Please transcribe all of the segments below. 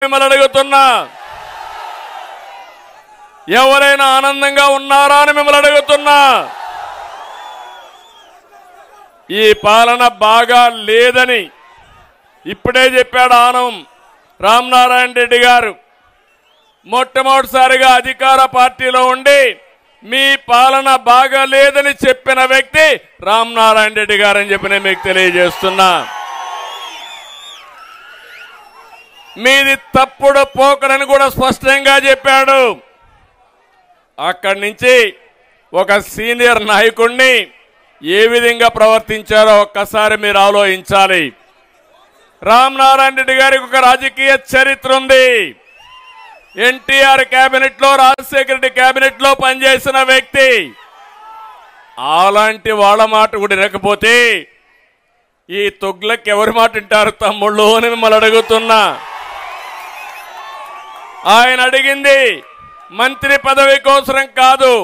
మిమ్మల్ని అడుగుతున్నా, ఎవరైనా ఆనందంగా ఉన్నారా అని మిమ్మల్ని అడుగుతున్నా. ఈ పాలన బాగా లేదని ఇప్పుడే చెప్పాడు ఆనం రామనారాయణ రెడ్డి గారు. మొట్టమొదటిసారిగా అధికార పార్టీలో ఉండి మీ పాలన బాగా లేదని చెప్పిన వ్యక్తి రామనారాయణ రెడ్డి గారు అని చెప్పి నేను మీకు తెలియజేస్తున్నా. మీది తప్పుడు పోకడని కూడా స్పష్టంగా చెప్పాడు. అక్కడి నుంచి ఒక సీనియర్ నాయకుడిని ఏ విధంగా ప్రవర్తించారో ఒక్కసారి మీరు ఆలోచించాలి. రామనారాయణ రెడ్డి గారికి ఒక రాజకీయ చరిత్ర ఉంది. ఎన్టీఆర్ కేబినెట్ లో, రాజశేఖర రెడ్డి కేబినెట్ లో పనిచేసిన వ్యక్తి. అలాంటి వాళ్ళ మాట కూడా వినకపోతే ఈ తొగ్లకి ఎవరి మాట వింటారు తమ్ముళ్ళు అని మిమ్మల్ని అడుగుతున్నా. ఆయన అడిగింది మంత్రి పదవి కోసం కాదు,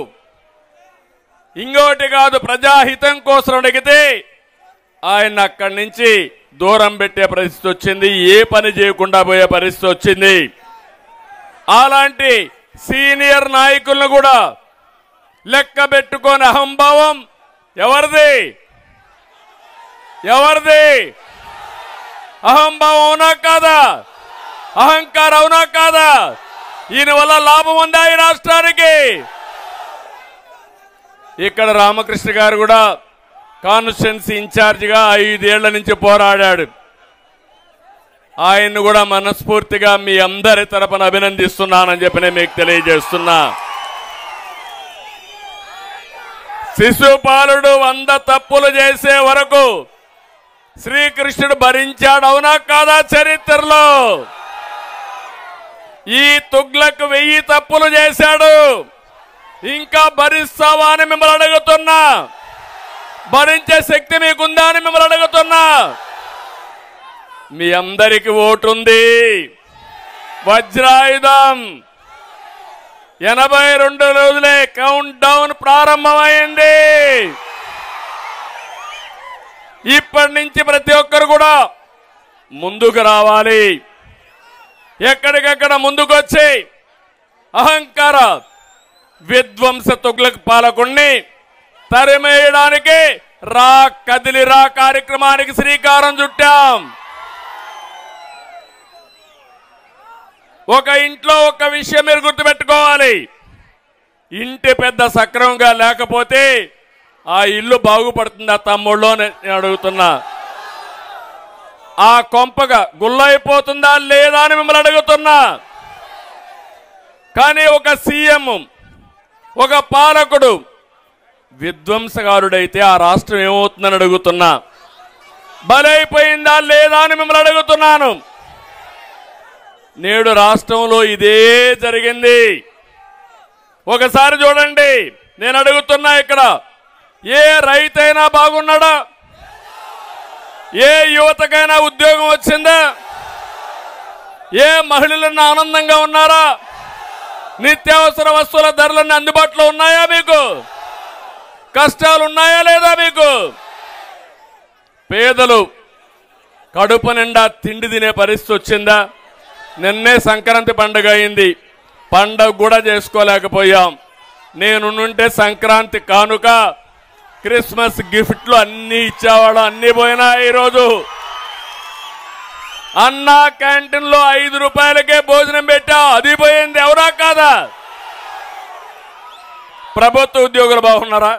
ఇంకోటి కాదు, ప్రజాహితం కోసం అడిగితే ఆయన అక్కడి నుంచి దూరం పెట్టే పరిస్థితి వచ్చింది. ఏ పని చేయకుండా పోయే పరిస్థితి వచ్చింది. అలాంటి సీనియర్ నాయకులను కూడా లెక్క పెట్టుకొని అహంభావం ఎవరిది? అహంభావం అవునా కాదా? అహంకారం అవునా కాదా? ఈయన వల్ల లాభం ఉందా ఈ రాష్ట్రానికి? ఇక్కడ రామకృష్ణ గారు కూడా కాన్స్టిట్యున్సీ ఇన్ఛార్జిగా 5 ఏళ్ల నుంచి పోరాడాడు. ఆయన్ని కూడా మనస్ఫూర్తిగా మీ అందరి తరపున అభినందిస్తున్నానని చెప్పి నేను మీకు తెలియజేస్తున్నా. శిశుపాలుడు 100 తప్పులు చేసే వరకు శ్రీకృష్ణుడు భరించాడు, అవునా కాదా? చరిత్రలో ఈ తుగ్లక్ 1000 తప్పులు చేశాడు. ఇంకా భరిస్తావా అని మిమ్మల్ని అడుగుతున్నా. భరించే శక్తి మీకుందా అని మిమ్మల్ని అడుగుతున్నా. మీ అందరికి ఓటుంది. వజ్రాయుధం 82 రోజులే కౌంట్ డౌన్ ప్రారంభమైంది. ఇప్పటి నుంచి ప్రతి ఒక్కరు కూడా ముందుకు రావాలి. ఎక్కడికక్కడ ముందుకొచ్చి అహంకార విధ్వంస తుగ్లక్ పాలకుణ్ణి తరిమేయడానికి రా కదిలిరా కార్యక్రమానికి శ్రీకారం చుట్టాం. ఒక ఇంట్లో ఒక విషయం మీరు గుర్తుపెట్టుకోవాలి. ఇంటి పెద్ద సక్రమంగా లేకపోతే ఆ ఇల్లు బాగుపడుతుందా తమ్ముళ్ళు అని అడుగుతున్నా. ఆ కొంపగా గుల్లైపోతుందా లేదా అని మిమ్మల్ని అడుగుతున్నా. కానీ ఒక సీఎం, ఒక పాలకుడు విధ్వంసకారుడైతే ఆ రాష్ట్రం ఏమవుతుందని అడుగుతున్నా. బలైపోయిందా లేదా అని మిమ్మల్ని అడుగుతున్నాను. నేడు రాష్ట్రంలో ఇదే జరిగింది. ఒకసారి చూడండి, నేను అడుగుతున్నా, ఇక్కడ ఏ రైతైనా బాగున్నాడా? ఏ యువతకైనా ఉద్యోగం వచ్చిందా? ఏ మహిళలన్నా ఆనందంగా ఉన్నారా? నిత్యావసర వస్తువుల ధరలన్నీ అందుబాటులో ఉన్నాయా మీకు? కష్టాలు ఉన్నాయా లేదా మీకు? పేదలు కడుపు నిండా తిండి తినే పరిస్థితి వచ్చిందా? నిన్నే సంక్రాంతి పండుగ అయింది, పండుగ కూడా చేసుకోలేకపోయాం. నేనుంటే సంక్రాంతి కానుక, క్రిస్మస్ గిఫ్ట్లు అన్ని ఇచ్చేవాడు, అన్ని పోయినా. ఈరోజు అన్నా క్యాంటీన్ లో 5 రూపాయలకే భోజనం పెట్టా, అది పోయింది, ఎవరా కాదా? ప్రభుత్వ ఉద్యోగులు బాగున్నారా?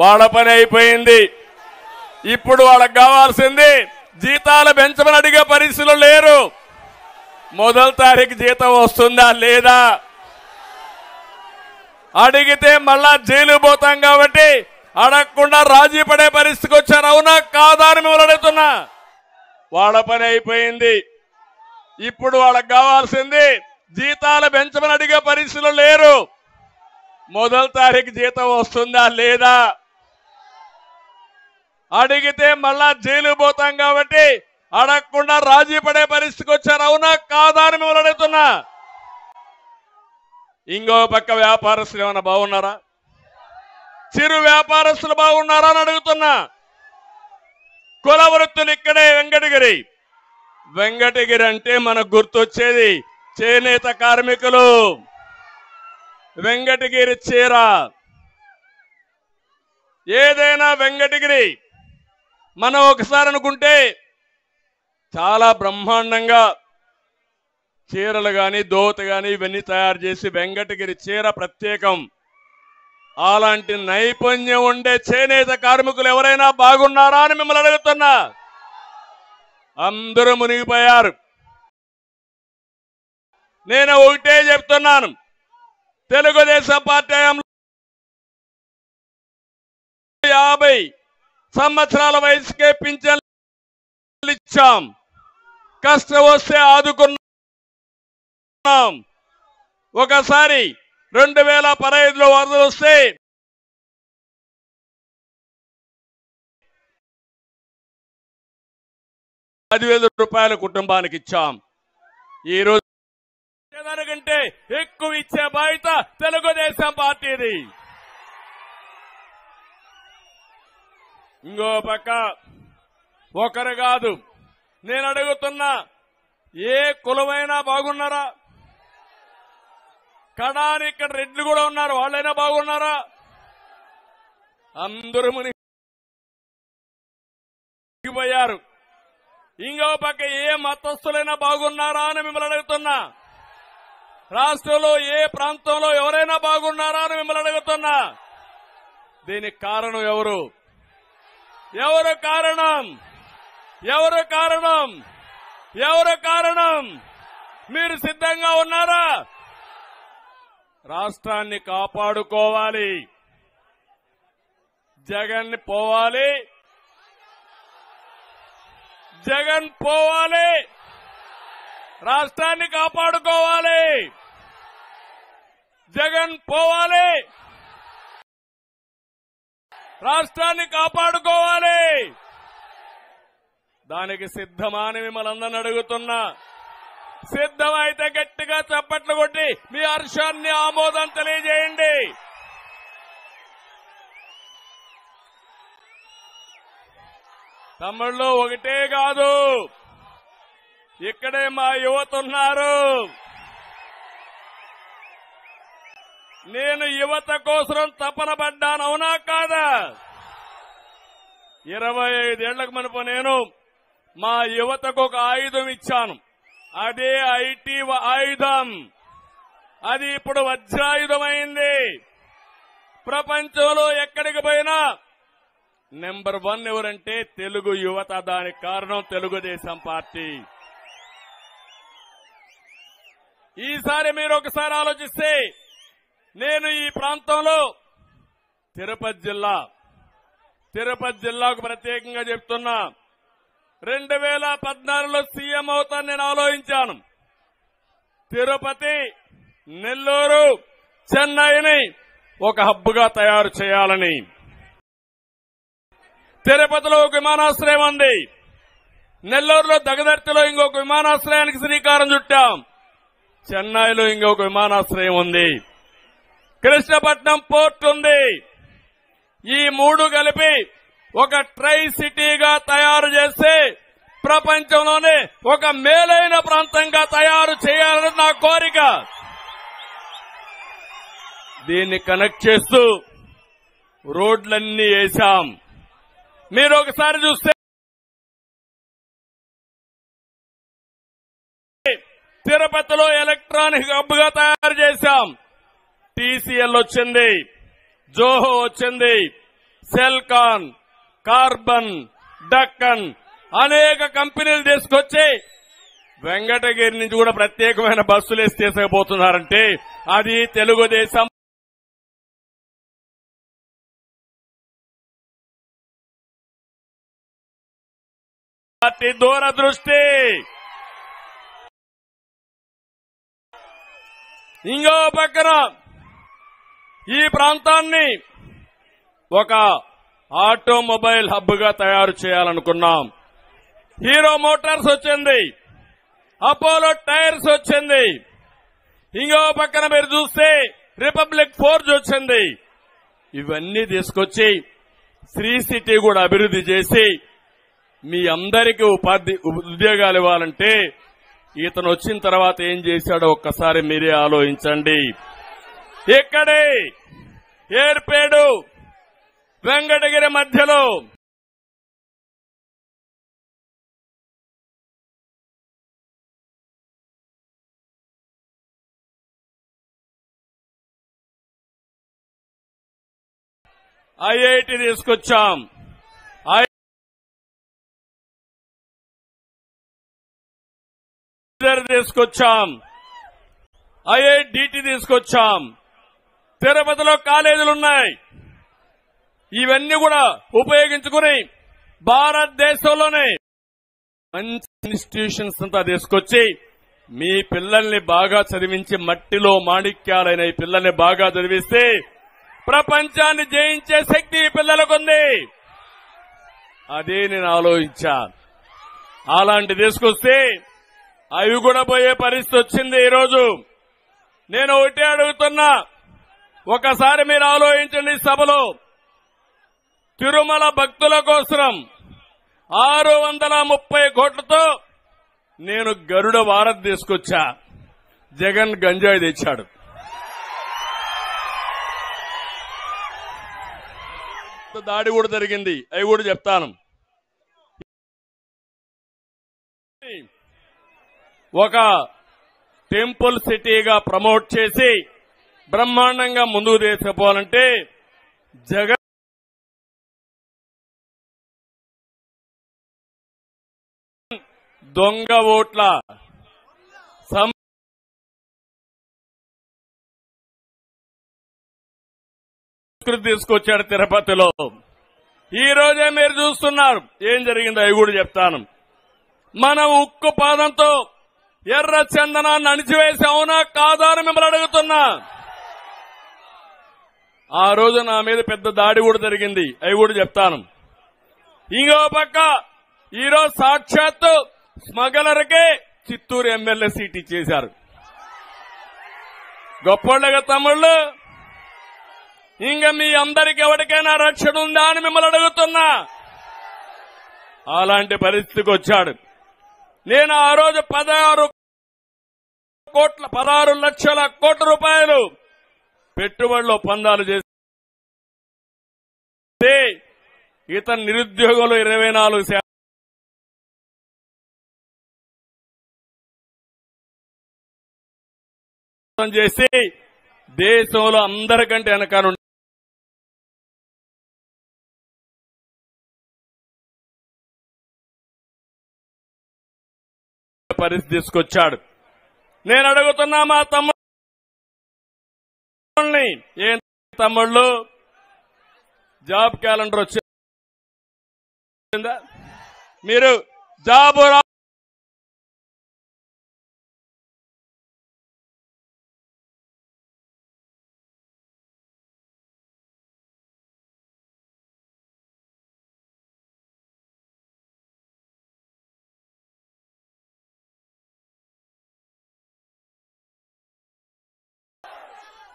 వాళ్ళ పని అయిపోయింది. ఇప్పుడు వాళ్ళకి కావాల్సింది జీతాలు పెంచమని అడిగే పరిస్థితులు లేరు. 1వ తారీఖు జీతం వస్తుందా లేదా? అడిగితే మళ్ళా జైలు పోతాం కాబట్టి అడగకుండా రాజీ పడే పరిస్థితికి వచ్చారు, అవునా కాదా అని మిమ్మల్ని అడుగుతున్నా. వాళ్ళ పని అయిపోయింది. ఇప్పుడు వాళ్ళకి కావాల్సింది జీతాలు పెంచమని అడిగే పరిస్థితులు లేరు. 1వ తారీఖు జీతం వస్తుందా లేదా? అడిగితే మళ్ళా జైలు పోతాం కాబట్టి అడగకుండా రాజీ పడే పరిస్థితికి వచ్చారు, అవునా కాదా అని మిమ్మల్ని అడుగుతున్నా. ఇంకో పక్క వ్యాపారస్తులు ఏమైనా బాగున్నారా? చిరు వ్యాపారస్తులు బాగున్నారా అని అడుగుతున్నా. కుల వృత్తులు ఇక్కడే వెంకటగిరి వెంకటగిరి అంటే మనకు గుర్తొచ్చేది చేనేత కార్మికులు, వెంకటగిరి చీర. ఏదైనా వెంకటగిరి మనం ఒకసారి అనుకుంటే చాలా బ్రహ్మాండంగా చీరలు గాని దోత గాని ఇవన్నీ తయారు చేసి వెంకటగిరి చీర ప్రత్యేకం. అలాంటి నైపుణ్యం ఉండే చేనేత కార్మికులు ఎవరైనా బాగున్నారా అని మిమ్మల్ని అడుగుతున్నా. అందరూ మునిగిపోయారు. నేను ఒకటే చెప్తున్నాను, తెలుగుదేశం పార్టీ 50 సంవత్సరాల వయసుకే పింఛన్లు ఇచ్చాం, కష్టం వస్తే ఆదుకున్నాం. ఒకసారి 2015లో వరదలు వస్తే ₹10,000 కుటుంబానికి ఇచ్చాం. ఈ రోజు దానికంటే ఎక్కువ ఇచ్చే బాధ్యత తెలుగుదేశం పార్టీది. ఇంకో పక్క ఒకరు కాదు, నేను అడుగుతున్నా, ఏ కులమైనా బాగున్నారా? కడాని ఇక్కడ రెడ్లు కూడా ఉన్నారు, వాళ్ళైనా బాగున్నారా? అందరూ మునిగిపోయారు. ఇంకో పక్క ఏ మతస్థులైనా బాగున్నారా అని మిమ్మల్ని అడుగుతున్నా. రాష్ట్రంలో ఏ ప్రాంతంలో ఎవరైనా బాగున్నారా అని మిమ్మల్ని అడుగుతున్నా. దీనికి కారణం ఎవరు? ఎవరు కారణం? ఎవరు కారణం? ఎవరు కారణం? మీరు సిద్ధంగా ఉన్నారా? రాష్ట్రాన్ని కాపాడుకోవాలి, జగన్ పోవాలి, జగన్ పోవాలి, రాష్ట్రాన్ని కాపాడుకోవాలి, జగన్ పోవాలి, రాష్ట్రాన్ని కాపాడుకోవాలి. దానికి సిద్ధమా అని మిమ్మల్ని అందరిని అడుగుతున్నా. సిద్ధమైతే గట్టిగా చప్పట్లు కొట్టి మీ హర్షాన్ని ఆమోదం తెలియజేయండి. తమ్ముళ్ళు ఒకటే కాదు, ఇక్కడే మా యువత ఉన్నారు. నేను యువత కోసం తపన పడ్డాను, అవునా కాదా? 25 ఏళ్లకు మునుపు నేను మా యువతకు ఒక ఆయుధం ఇచ్చాను. అదే ఐటీ ఆయుధం. అది ఇప్పుడు వజ్రాయుధమైంది. ప్రపంచంలో ఎక్కడికి పోయినా నెంబర్ 1 ఎవరంటే తెలుగు యువత. దానికి కారణం తెలుగుదేశం పార్టీ. ఈసారి మీరు ఒకసారి ఆలోచిస్తే, నేను ఈ ప్రాంతంలో తిరుపతి జిల్లాకు ప్రత్యేకంగా చెప్తున్నా, 2014లో సీఎం అవుతాను నేను ఆలోచించాను. తిరుపతి, నెల్లూరు, చెన్నైని ఒక హబ్గా తయారు చేయాలని. తిరుపతిలో ఒక విమానాశ్రయం ఉంది, నెల్లూరులో దగదర్తిలో ఇంకొక విమానాశ్రయానికి శ్రీకారం చుట్టాం, చెన్నైలో ఇంకొక విమానాశ్రయం ఉంది, కృష్ణపట్నం పోర్ట్ ఉంది. ఈ 3 కలిపి ఒక ట్రై సిటీగా తయారు చేస్తే ప్రపంచంలోనే ఒక మేలైన ప్రాంతంగా తయారు చేయాలని నా కోరిక. దీన్ని కనెక్ట్ చేస్తూ రోడ్లన్నీ వేశాం. మీరు ఒకసారి చూస్తే తిరుపతిలో ఎలక్ట్రానిక్ హబ్ గా తయారు చేశాం. టీసీఎల్ వచ్చింది, జోహో వచ్చింది, సెల్కాన్, కార్బన్, డక్కన్ అనేక కంపెనీలు తీసుకొచ్చి వెంకటగిరి నుంచి కూడా ప్రత్యేకమైన బస్సులు వేసి తీసుకుపోతున్నారంటే అది తెలుగుదేశం పార్టీ దూరదృష్టి. ఇంకో పక్కన ఈ ప్రాంతాన్ని ఒక ఆటోమొబైల్ హబ్ గా తయారు చేయాలనుకున్నాం. హీరో మోటార్స్ వచ్చింది, అపోలో టైర్స్ వచ్చింది. ఇంకో పక్కన మీరు చూస్తే రిపబ్లిక్ ఫోర్జ్ వచ్చింది. ఇవన్నీ తీసుకొచ్చి శ్రీ సిటీ కూడా అభివృద్ధి చేసి మీ అందరికీ ఉద్యోగాలు ఇవ్వాలంటే ఇతను వచ్చిన తర్వాత ఏం చేశాడో ఒక్కసారి మీరే ఆలోచించండి. ఇక్కడే ఏర్పేడు వెంకటగిరి మధ్యలో ఐఐటి తీసుకొచ్చాం. తీసుకొచ్చాం. ఐఐటిటి తీసుకొచ్చాం. తిరుపతిలో కాలేజీలున్నాయి. ఇవన్నీ కూడా ఉపయోగించుకుని భారతదేశంలోనే మంచి ఇన్స్టిట్యూషన్స్ అంతా తీసుకొచ్చి మీ పిల్లల్ని బాగా చదివించి మట్టిలో మాణిక్యాలైన ఈ పిల్లల్ని బాగా చదివిస్తే ప్రపంచాన్ని జయించే శక్తి ఈ పిల్లలకుంది. అదే నేను ఆలోచించాను. అలాంటి తీసుకొస్తే అవి కూడా పోయే పరిస్థితి వచ్చింది. ఈరోజు నేను ఒకటే అడుగుతున్నా, ఒకసారి మీరు ఆలోచించండి. సభలో తిరుమల భక్తుల కోసం 630 కోట్లతో నేను గరుడ వారధి తీసుకొచ్చా. జగన్ గంజాయి తెచ్చాడు. దాడి కూడా జరిగింది, అవి కూడా చెప్తాను. ఒక టెంపుల్ సిటీగా ప్రమోట్ చేసి బ్రహ్మాండంగా ముందుకు తీసుకుపోవాలంటే జగన్ దొంగ ఓట్ల సంస్కృతి తీసుకొచ్చాడు తిరుపతిలో. ఈ రోజే మీరు చూస్తున్నారు ఏం జరిగిందో, అవి కూడా చెప్తాను. మనం ఉక్కు పాదంతో ఎర్ర చందనాన్ని అణిచివేసి అవునా కాదా అని మిమ్మల్ని అడుగుతున్నా. ఆ రోజు నా మీద పెద్ద దాడి కూడా జరిగింది, అవి కూడా చెప్తాను. ఇంకో పక్క ఈరోజు సాక్షాత్తు స్మగ్లర్కే చిత్తూరు ఎమ్మెల్యే సీట్ ఇచ్చేశారు. గొప్పోళ్ళగా తమ్ముళ్ళు, ఇంకా మీ అందరికి ఎవరికైనా రక్షణ ఉందా అని మిమ్మల్ని అడుగుతున్నా. అలాంటి పరిస్థితికి వచ్చాడు. నేను ఆ రోజు 16 లక్షల కోట్ల రూపాయలు పెట్టుబడులు ఒప్పందాలు చేసి ఇతను నిరుద్యోగులు 24% చేసి దేశంలో అందరికంటే వెనకాల పరిస్థితి తీసుకొచ్చాడు. నేను అడుగుతున్నా మా తమ్ముళ్ళని, ఏం తమ్ముళ్ళు జాబ్ క్యాలెండర్ వచ్చిందా? మీరు జాబ్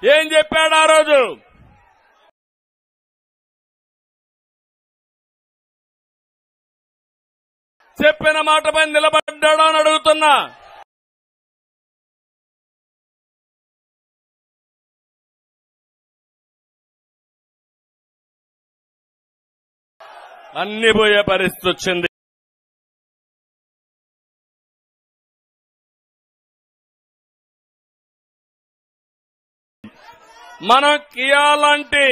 ఏం చెప్పాడు ఆ రోజు? చెప్పిన మాటపై నిలబడ్డాడు అని అడుగుతున్నా. అన్ని పోయే పరిస్థితి వచ్చింది. మనం కియా లాంటి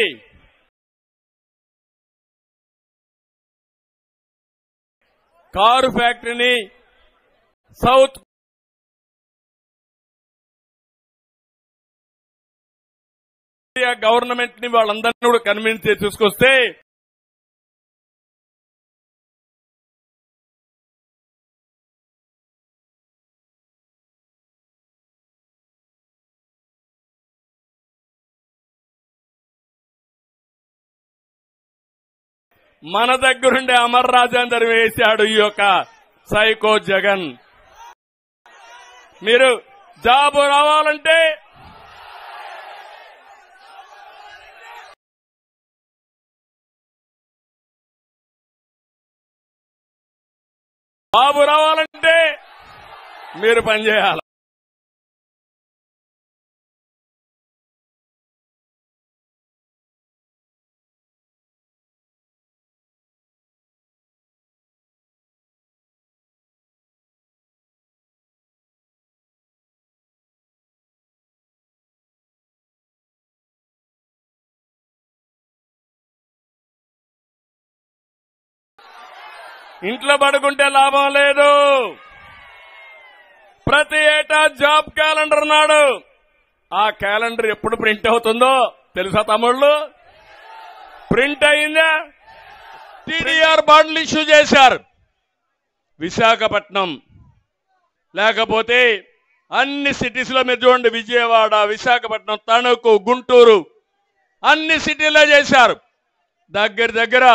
కారు ఫ్యాక్టరీని సౌత్ ఇండియా గవర్నమెంట్ ని వాళ్ళందరినీ కూడా కన్విన్స్ చేసి తీసుకొస్తే మన దగ్గరుండే అమర్ రాజేందర్ వేశాడు ఈ యొక్క సైకో జగన్. మీరు జాబు రావాలంటే బాబు రావాలంటే మీరు పనిచేయాలి. ఇంట్లో పడుకుంటే లాభం లేదు. ప్రతి ఏటా జాబ్ క్యాలెండర్ అన్నాడు. ఆ క్యాలెండర్ ఎప్పుడు ప్రింట్ అవుతుందో తెలుసా తమ్ముళ్ళు? ప్రింట్ అయిందా? టీడీఆర్ బాండ్లు ఇష్యూ చేశారు. విశాఖపట్నం లేకపోతే అన్ని సిటీస్ లో మీరు చూడండి, విజయవాడ, విశాఖపట్నం, తణుకు, గుంటూరు అన్ని సిటీల్లో చేశారు. దగ్గర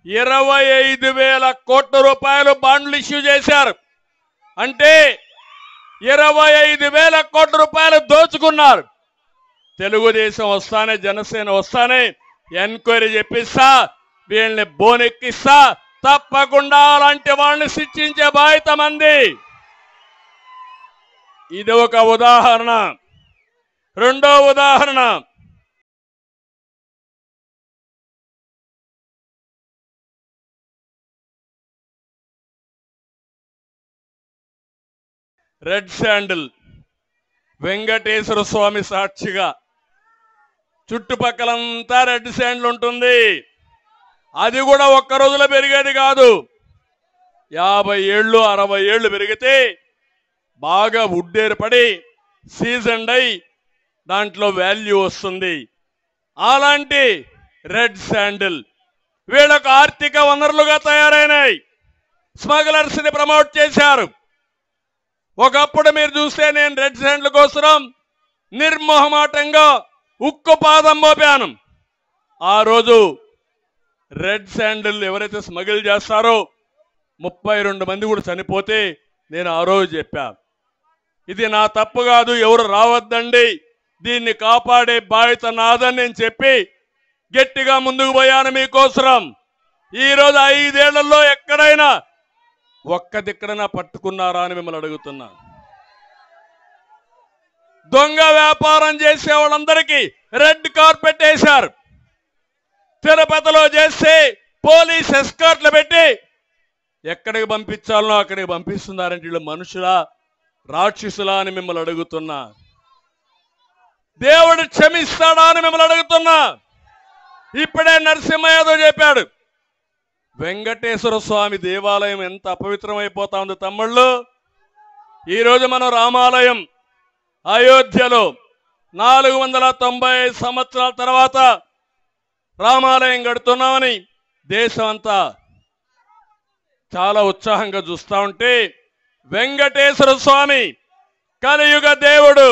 25,000 కోట్ల రూపాయలు బాండ్లు ఇష్యూ చేశారు. అంటే 25,000 కోట్ల రూపాయలు దోచుకున్నారు. తెలుగుదేశం వస్తానే, జనసేన వస్తానే ఎంక్వైరీ చెప్పిస్తా, వీళ్ళని బోనెక్కిస్తా, తప్పకుండా అలాంటి వాళ్ళని శిక్షించే బాధ్యత మంది. ఇది ఒక ఉదాహరణ. రెండో ఉదాహరణ, రెడ్ శాండిల్. వెంకటేశ్వర స్వామి సాక్షిగా చుట్టుపక్కలంతా రెడ్ శాండిల్ ఉంటుంది. అది కూడా ఒక్క రోజులో పెరిగేది కాదు. 50 ఏళ్ళు 60 ఏళ్ళు పెరిగితే బాగా వుడ్ ఏర్పడి సీజన్డ్ అయి దాంట్లో వాల్యూ వస్తుంది. అలాంటి రెడ్ శాండిల్ వీళ్ళకు ఆర్థిక వనరులుగా తయారైనాయి. స్మగ్లర్స్ ని ప్రమోట్ చేశారు. ఒకప్పుడు మీరు చూస్తే నేను రెడ్ శాండిల్ కోసం నిర్మోహమాటంగా ఉక్కు పాదం మోపాను. ఆ రోజు రెడ్ శాండిల్ ఎవరైతే స్మగిల్ చేస్తారో 32 మంది కూడా చనిపోతే నేను ఆ రోజు చెప్పాను, ఇది నా తప్పు కాదు, ఎవరు రావద్దండి, దీన్ని కాపాడే బాధ్యత నాదని నేను చెప్పి గట్టిగా ముందుకు పోయాను మీకోసం. ఈరోజు 5 ఏళ్లలో ఎక్కడైనా ఒక్క దిక్కడైనా పట్టుకున్నారా అని మిమ్మల్ని అడుగుతున్నా. దొంగ వ్యాపారం చేసే వాళ్ళందరికీ రెడ్ కార్పెట్ వేశారు. తిరుపతిలో చేస్తే పోలీస్ ఎస్కార్ట్లు పెట్టి ఎక్కడికి పంపించాలనో అక్కడికి పంపిస్తున్నారంటే వీళ్ళు మనుషులా, రాక్షసులా అని మిమ్మల్ని అడుగుతున్నా. దేవుడు క్షమిస్తాడా అని మిమ్మల్ని అడుగుతున్నా. ఇప్పుడే నరసింహ యాదవ్ చెప్పాడు, వెంకటేశ్వర స్వామి దేవాలయం ఎంత అపవిత్రమైపోతా ఉంది తమ్ముళ్ళు. ఈరోజు మనం రామాలయం అయోధ్యలో 490 సంవత్సరాల తర్వాత రామాలయం కడుతున్నామని దేశం అంతా చాలా ఉత్సాహంగా చూస్తా ఉంటే, వెంకటేశ్వర స్వామి కలియుగ దేవుడు,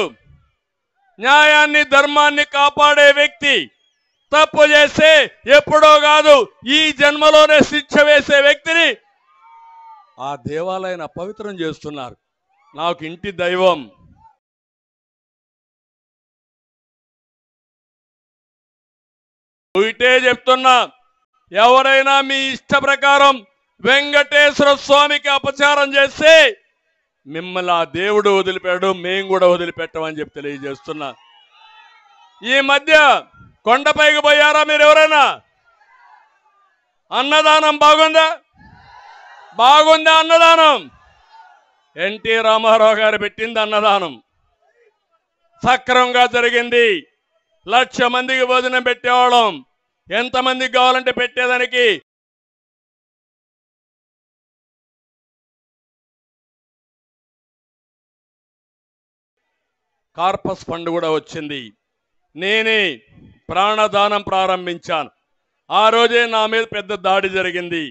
న్యాయాన్ని ధర్మాన్ని కాపాడే వ్యక్తి, తప్పు చేస్తే ఎప్పుడో కాదు ఈ జన్మలోనే శిక్ష వేసే వ్యక్తిని ఆ దేవాలయాన్ని అపవిత్రం చేస్తున్నారు. నాకు ఇంటి దైవం ఇటే చెప్తున్నా, ఎవరైనా మీ ఇష్ట ప్రకారం వెంకటేశ్వర స్వామికి అపచారం చేస్తే మిమ్మల్ని ఆ దేవుడు వదిలిపెట్టాడు, మేము కూడా వదిలిపెట్టమని చెప్పి తెలియజేస్తున్నా. ఈ మధ్య కొండపైకి పోయారా మీరు ఎవరైనా? అన్నదానం బాగుందా? బాగుందా అన్నదానం? ఎన్టీ రామారావు గారు పెట్టింది అన్నదానం, సక్రమంగా జరిగింది. 1,00,000 మందికి భోజనం పెట్టేవాళ్ళం. ఎంతమందికి కావాలంటే పెట్టేదానికి కార్పస్ ఫండ్ కూడా వచ్చింది. నేనే ప్రాణదానం ప్రారంభించాను. ఆ రోజే నా మీద పెద్ద దాడి జరిగింది.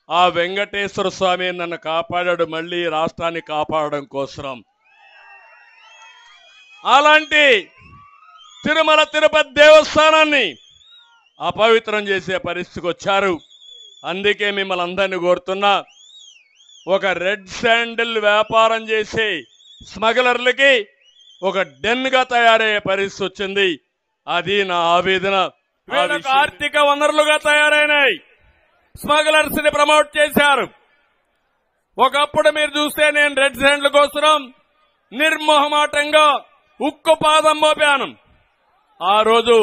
ఆ వెంకటేశ్వర స్వామి నన్ను కాపాడాడు, మళ్ళీ రాష్ట్రాన్ని కాపాడడం కోసం. అలాంటి తిరుమల తిరుపతి దేవస్థానాన్ని అపవిత్రం చేసే పరిస్థితికి వచ్చారు. అందుకే మిమ్మల్ని అందరినీ కోరుతున్నా, ఒక రెడ్ శాండిల్ వ్యాపారం చేసే స్మగ్లర్లకి ఒక డెన్ గా తయారయ్యే పరిస్థితి వచ్చింది. అది నా ఆవేదన. వీళ్ళకు ఆర్థిక వనరులుగా తయారైనాయి. స్మగ్లర్స్ ని ప్రమోట్ చేశారు. ఒకప్పుడు మీరు చూస్తే నేను రెడ్ శాండ్ల కోసం నిర్మోహమాటంగా ఉక్కు పాదం మోపాను. ఆ రోజు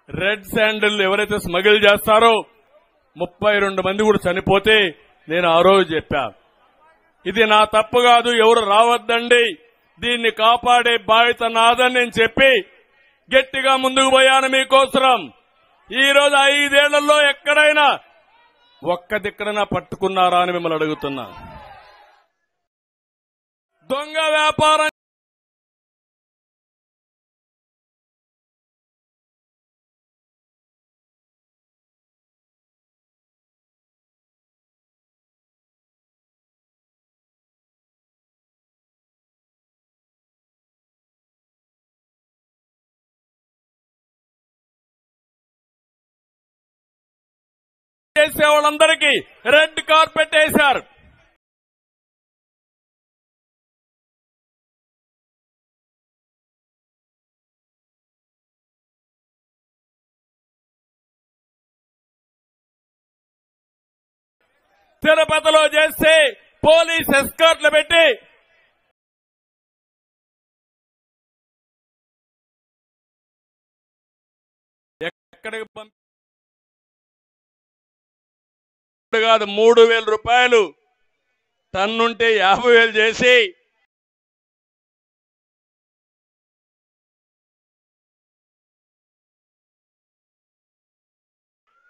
రెడ్ శాండిల్ ఎవరైతే స్మగిల్ చేస్తారో 32 మంది కూడా చనిపోతే నేను ఆ రోజు చెప్పా, ఇది నా తప్పు కాదు, ఎవరు రావద్దండి, దీన్ని కాపాడే బాధ్యత నాదని నేను చెప్పి గట్టిగా ముందుకు పోయాను మీకోసం. ఈ రోజు 5 ఏళ్లలో ఎక్కడైనా ఒక్క దిక్కడైనా పట్టుకున్నారా అని మిమ్మల్ని అడుగుతున్నా. దొంగ వ్యాపారం చేసే వాళ్ళందరికీ రెడ్ కార్పెట్ వేశారు. తిరుపతిలో చేస్తే పోలీస్ ఎస్కార్ట్లు పెట్టి ఎక్కడికి కాదు 3,000 రూపాయలు టన్నుంటే 50,000 చేసి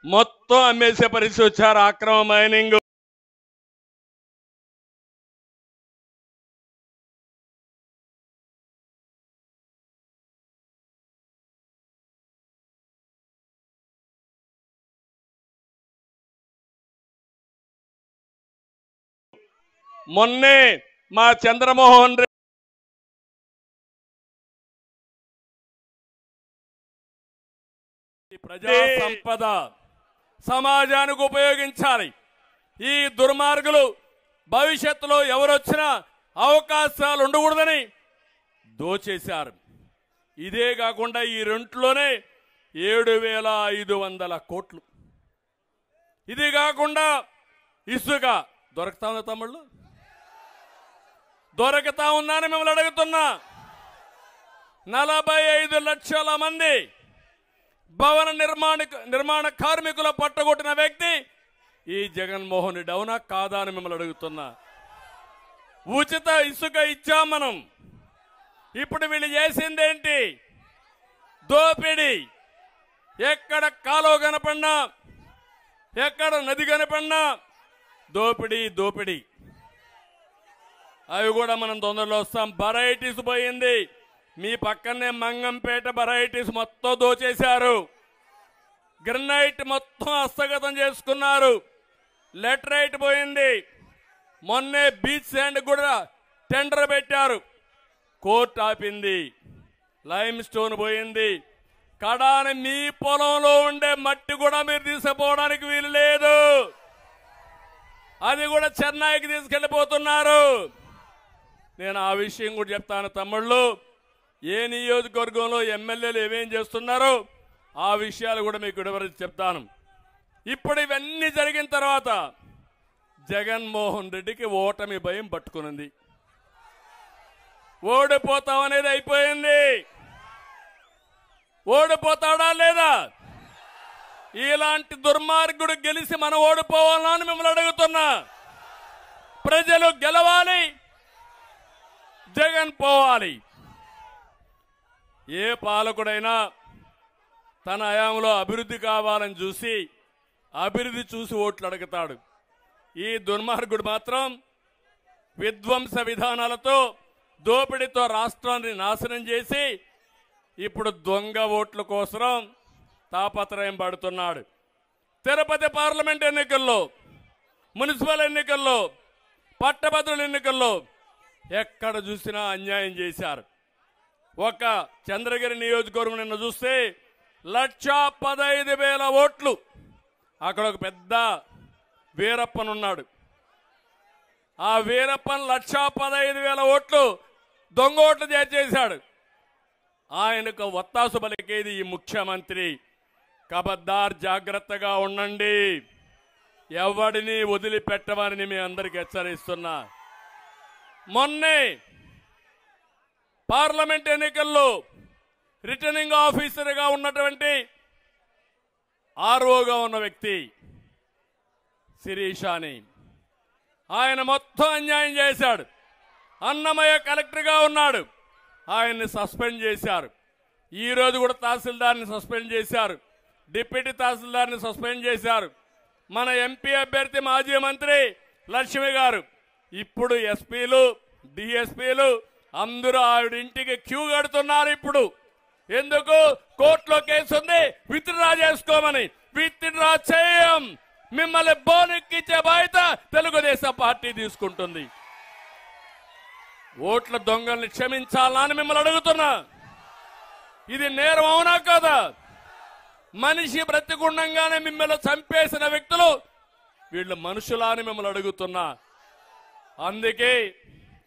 మొత్తం అమ్మేసే పరిస్థితి వచ్చారు. అక్రమ మైనింగ్ మొన్నే మా చంద్రమోహన్ రెడ్డి ప్రజా సంపద సమాజానికి ఉపయోగించాలి. ఈ దుర్మార్గులు భవిష్యత్తులో ఎవరొచ్చినా అవకాశాలు ఉండకూడదని దోచేశారు. ఇదే కాకుండా ఈ రెంట్లోనే 7,500 కోట్లు. ఇది కాకుండా ఇసుక దొరుకుతా ఉందా తమ్ముళ్ళు? దొరకతా ఉందని మిమ్మల్ని అడుగుతున్నా. 45 లక్షల మంది భవన నిర్మాణ కార్మికుల పట్టగొట్టిన వ్యక్తి ఈ జగన్మోహన్ రెడ్డి, అవునా కాదా అని మిమ్మల్ని అడుగుతున్నా. ఉచిత ఇసుక ఇచ్చాం మనం. ఇప్పుడు వీళ్ళు చేసిందేంటి? దోపిడీ. ఎక్కడ కాలువ కనపడినా, ఎక్కడ నది కనపడినా దోపిడీ దోపిడీ. అవి కూడా మనం తొందరలో వస్తాం. వెరైటీస్ పోయింది. మీ పక్కనే మంగంపేట వెరైటీస్ మొత్తం దోచేశారు. గ్రనైట్ మొత్తం హస్తగతం చేసుకున్నారు. లెటరైట్ పోయింది. మొన్నే బీచ్ శాండ్ కూడా టెండర్ పెట్టారు, కోర్టు ఆపింది. లైమ్ స్టోన్ పోయింది. కడాని మీ పొలంలో ఉండే మట్టి కూడా మీరు తీసుకుపోవడానికి వీలు లేదు. అది కూడా చెన్నైకి తీసుకెళ్లిపోతున్నారు. నేను ఆ విషయం కూడా చెప్తాను తమ్ముళ్ళు. ఏ నియోజకవర్గంలో ఎమ్మెల్యేలు ఏమేం చేస్తున్నారో ఆ విషయాలు కూడా మీకు వివరించి చెప్తాను. ఇప్పుడు ఇవన్నీ జరిగిన తర్వాత జగన్మోహన్ రెడ్డికి ఓటమి భయం పట్టుకునింది. ఓడిపోతామనేది అయిపోయింది. ఓడిపోతాడా లేదా? ఇలాంటి దుర్మార్గుడు గెలిచి మనం ఓడిపోవాలని మిమ్మల్ని అడుగుతున్నా. ప్రజలు గెలవాలి, జగన్ పోవాలి. ఏ పాలకుడైనా తన హయాంలో అభివృద్ధి కావాలని చూసి అభివృద్ధి చూసి ఓట్లు అడుగుతాడు. ఈ దుర్మార్గుడు మాత్రం విధ్వంస విధానాలతో దోపిడీతో రాష్ట్రాన్ని నాశనం చేసి ఇప్పుడు దొంగ ఓట్ల కోసం తాపత్రయం పడుతున్నాడు. తిరుపతి పార్లమెంట్ ఎన్నికల్లో, మున్సిపల్ ఎన్నికల్లో, పట్టభద్రుల ఎన్నికల్లో ఎక్కడ చూసినా అన్యాయం చేశారు. ఒక చంద్రగిరి నియోజకవర్గం నిన్న చూస్తే 1,15,000 ఓట్లు. అక్కడ ఒక పెద్ద వీరప్పనున్నాడు. ఆ వీరప్పన్ 1,15,000 ఓట్లు దొంగ ఓట్లు చేశాడు. ఆయనకు వత్తాసు పలికేది ఈ ముఖ్యమంత్రి. కబద్దార్, జాగ్రత్తగా ఉండండి. ఎవడిని వదిలిపెట్టమని మీ అందరికి హెచ్చరిస్తున్నా. మొన్నే పార్లమెంట్ ఎన్నికల్లో రిటర్నింగ్ ఆఫీసర్గా ఉన్నటువంటి ఆర్ఓగా ఉన్న వ్యక్తి శిరీషాని ఆయన మొత్తం అన్యాయం చేశాడు. అన్నమయ్య కలెక్టర్గా ఉన్నాడు, ఆయన్ని సస్పెండ్ చేశారు. ఈరోజు కూడా తహసీల్దార్ని సస్పెండ్ చేశారు, డిప్యూటీ తహసీల్దార్ని సస్పెండ్ చేశారు. మన ఎంపీ అభ్యర్థి మాజీ మంత్రి లక్ష్మి గారు ఇప్పుడు ఎస్పీలు డిఎస్పీలు అందరూ ఆవిడ ఇంటికి క్యూ కడుతున్నారు. ఇప్పుడు ఎందుకు? కోర్టులో కేసు ఉంది, విత్డ్రా చేసుకోమని. విత్డ్రా చేయం, మిమ్మల్ని బోనెక్కించే బాధ్యత తెలుగుదేశం పార్టీ తీసుకుంటుంది. ఓట్ల దొంగల్ని క్షమించాలని మిమ్మల్ని అడుగుతున్నా. ఇది నేరం అవునా కదా? మనిషి బ్రతికుండంగానే మిమ్మల్ని చంపేసిన వ్యక్తులు వీళ్ళు మనుషులా అని మిమ్మల్ని అడుగుతున్నా. అందుకే